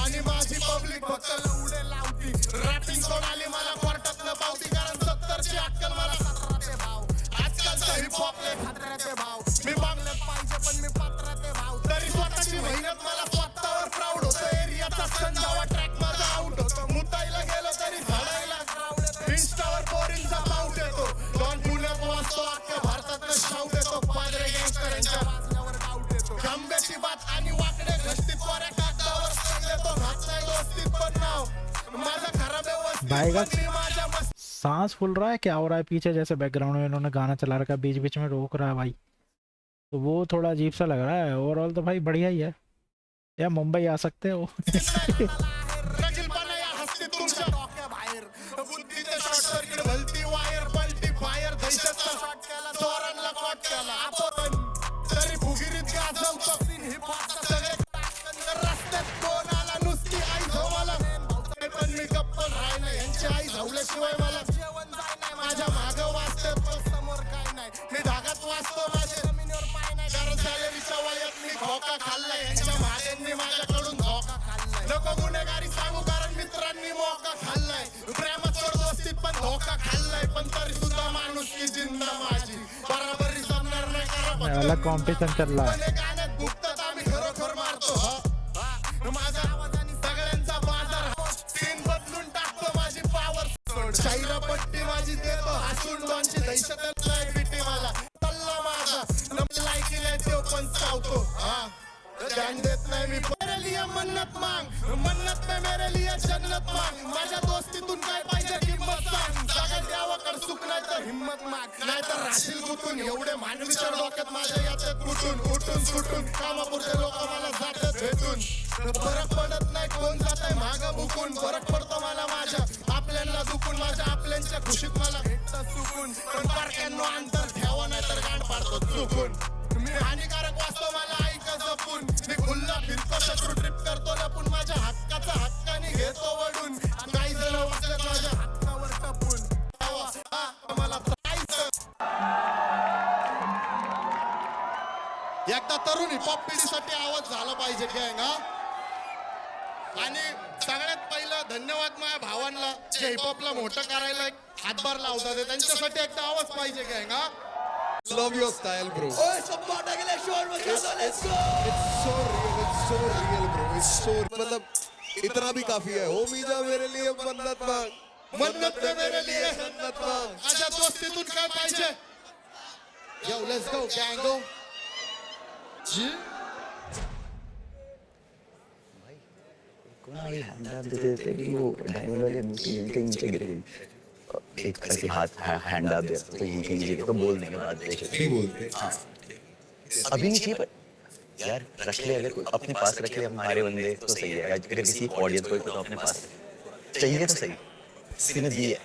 आणि माझी पब्लिक फक्त उडे लावती. रॅपिंग सोडाली मला कोर्टातनं पावती, कारण 70ची अक्कल मला 17 भाव. आजकालचा हिप हॉप ले खात्याचे भाव, मी मागण्यात पाहिजे पण मी पात्राचे भाव. तरी स्वतःची मेहनत मला स्वतःवर प्राऊड होतं. एरियाचा संजावा ट्रॅक माझा आउट होतो. मुताईला गेलो तरी झाडायला क्राऊड येतो. इंस्टावर पोरींचा पाऊट येतो. डॉन पुण्यात वाचतो, अख्ख्या भारतातनं शाऊट येतो. पादरे गँगस्टर माझा खराब व्यवस्थित भाई का बदली माझ्या मस्ती सांस फूल रहा है, क्या हो रहा है पीछे, जैसे बैकग्राउंड में इन्होंने गाना चला रखा है, बीच बीच में रोक रहा है भाई, तो वो थोड़ा अजीब सा लग रहा है। ओवरऑल तो भाई बढ़िया ही है, या मुंबई आ सकते हो। रगीलपणा या हस्ती तुमच्या डोक्याबाहेर बुद्धीचे शॉर्ट सर्किट भलती वायर पलटी फायर दहशतचा शॉट केला चोरांना कॉट केला आपण तरी फुगिरीत गाजवतो हिप हॉपचा सगळे रस्त्यात कोण आला नुसती आई झोवाला पण मी गप्प राहिना यांची आई झवल्याशिवाय मला जेवण जाय नाही माझ्या मागं वाचतात पण समोर काय नाही मी धागात वाचतो माझ्या जमिनीवर पाय नाही कारण सॅलरीच्या वयात मी धोका खाल्लाय यांच्या महाजननी माझ्याकडून धोका खाल्लाय नको गुन्हेगारी सांगू कारण मित्रांनी मोका खाल्लाय प्रेमात सोड दोस्तीत पण धोका खाल्लाय पण तरी सुद्धा माणूस की जिंदा माझी बराबरी जमणार नाही करा अलग कॉम्पिटिशन चल रहा है। गाण्यात भुकतात आम्ही खरोखर मारतो माझा आवाजाने सगळ्यांचा बाजार सीन बदलून टाकतो माझी पावर शाहिरा पट्टी माझी देतो हसून दोनची दहशत बिटी मला तल्ला माझा लायकीला तो पण चावतो ध्यान देत नाही मी मेरे लिए मन्नत मांग मन्नत में मेरे लिए जन्नत मांग माझ्या दोस्तीतून काय पाहिजे किंमत सांग सगळ्यात द्यावाकडे सुख नाही तर हिम्मत माग नाही तर राशील गुतून एवढे मानवीच्या डोक्यात माझ्या याच्यात कुठून उठून सुटून कामापुरते लोक मला जातात भेटून फरक पडत नाही कोण जात माग भुकून फरक पडतो मला माझ्या आपल्यांना दुखून माझ्या आपल्यांच्या खुशीत मला भेटतं चुकून पण पारख्यांनो अंतर ठेवा नाही तर गांड पाडतो चुकून मी हानिकारक वाचतो मला ऐक जपून मी खुल्ला फिरतो शत्रू ट्रिप करतो लपून माझ्या हक्काचा हक्काने घेतो वडून काही जण वाचतात माझ्या हक्कावर टपून मला जायचं एकदा तरुण हिपहॉप पिढीसाठी आवाज झाला पाहिजे गँग आणि सगळ्यात पहिलं धन्यवाद माझ्या भावांना जे हिपहॉपला मोठं करायला एक हातभार लावतात त्यांच्यासाठी एकदा आवाज पाहिजे गँग Love your style, bro. ओए सब बाटा के लिए शोर मचा दो let's go It's so real, bro. It's so मतलब इतना भी काफी है। हो मीजा मेरे लिए मन्नत मांग मन्नत में मेरे लिए मन्नत मांग माझ्या दोस्तीतून काय पाहिजे यो लेट्स गो गँगो जी एक करके हाथ हैंड डाल दिया तो ये कीजिए तो बोल देंगे बाद में नहीं बोलते। हाँ अभी नहीं चाहिए पर यार रख ले अगर अपने पास रख ले हमारे बंदे तो सही है अगर किसी ऑडियंस को तो अपने पास चाहिए तो सही किसी ने दी है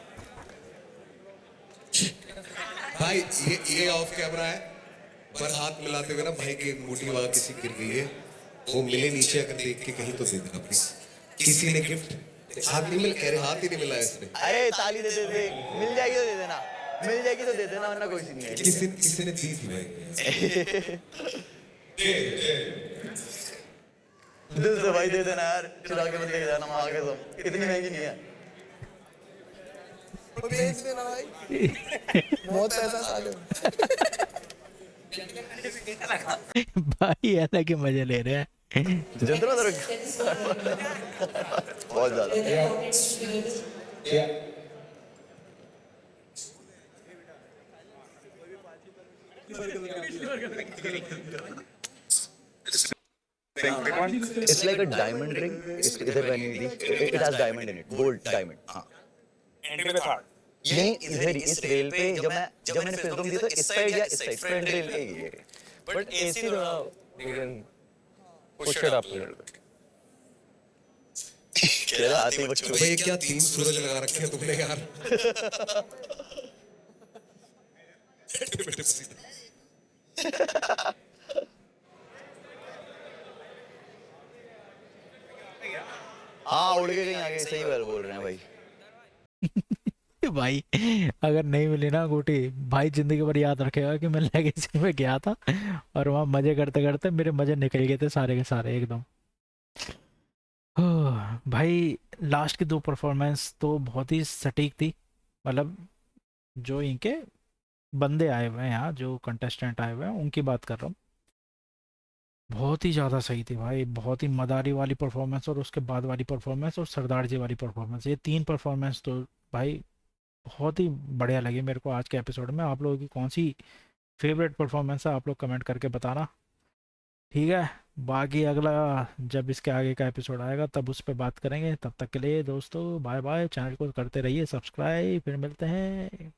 भाई ये ऑफ कैमरा है पर हाथ मिलाते हुए ना भाई की एक मोटी आवाज किसी गिर गई है वो मिले नीचे अगर देख के कहीं तो दे देना प्लीज किसी ने गिफ्ट हाथ नहीं मिला कह रहे हाथ ही नहीं मिला इसने अरे ताली दे दे मिल जाएगी तो दे देना मिल जाएगी तो दे देना वरना कोई नहीं है किसी ने दी थी भाई दिल से भाई दे देना यार चुरा के मत लेके जाना वहां के सब इतनी महंगी नहीं है बेच देना भाई बहुत पैसा साले भाई ऐसा कि मजे ले रहे हैं। जितना बहुत ज्यादा It's like a diamond ring. इधर बनी हुई थी. It has diamond in it. Gold diamond. हाँ. यहीं इधर इस रेल पे जब मैंने फिल्म दी तो इस साइड या इस साइड फ्रंट रेल पे ही है. But AC थोड़ा you can push it up a little bit. क्या आती है बच्चों. भाई क्या 3 सूरज लगा रखे हैं तुमने यार हाँ उड़ के कहीं आगे सही बात बोल रहे हैं भाई. भाई अगर नहीं मिली ना अंगूठी, भाई जिंदगी भर याद रखेगा कि मैं लेगेसी में गया था और वहाँ मजे करते करते मेरे मजे निकल गए थे सारे के सारे एकदम। भाई लास्ट की 2 परफॉर्मेंस तो बहुत ही सटीक थी, मतलब जो इनके बंदे आए हुए हैं यहाँ, जो कंटेस्टेंट आए हुए हैं उनकी बात कर रहा हूँ, बहुत ही ज़्यादा सही थी भाई। बहुत ही मदारी वाली परफॉर्मेंस और उसके बाद वाली परफॉर्मेंस और सरदार जी वाली परफॉर्मेंस, ये 3 परफॉर्मेंस तो भाई बहुत ही बढ़िया लगी मेरे को आज के एपिसोड में। आप लोगों की कौन सी फेवरेट परफॉर्मेंस है आप लोग कमेंट करके बताना। ठीक है, बाकी अगला जब इसके आगे का एपिसोड आएगा तब उस पर बात करेंगे। तब तक के लिए दोस्तों बाय बाय, चैनल को करते रहिए सब्सक्राइब, फिर मिलते हैं।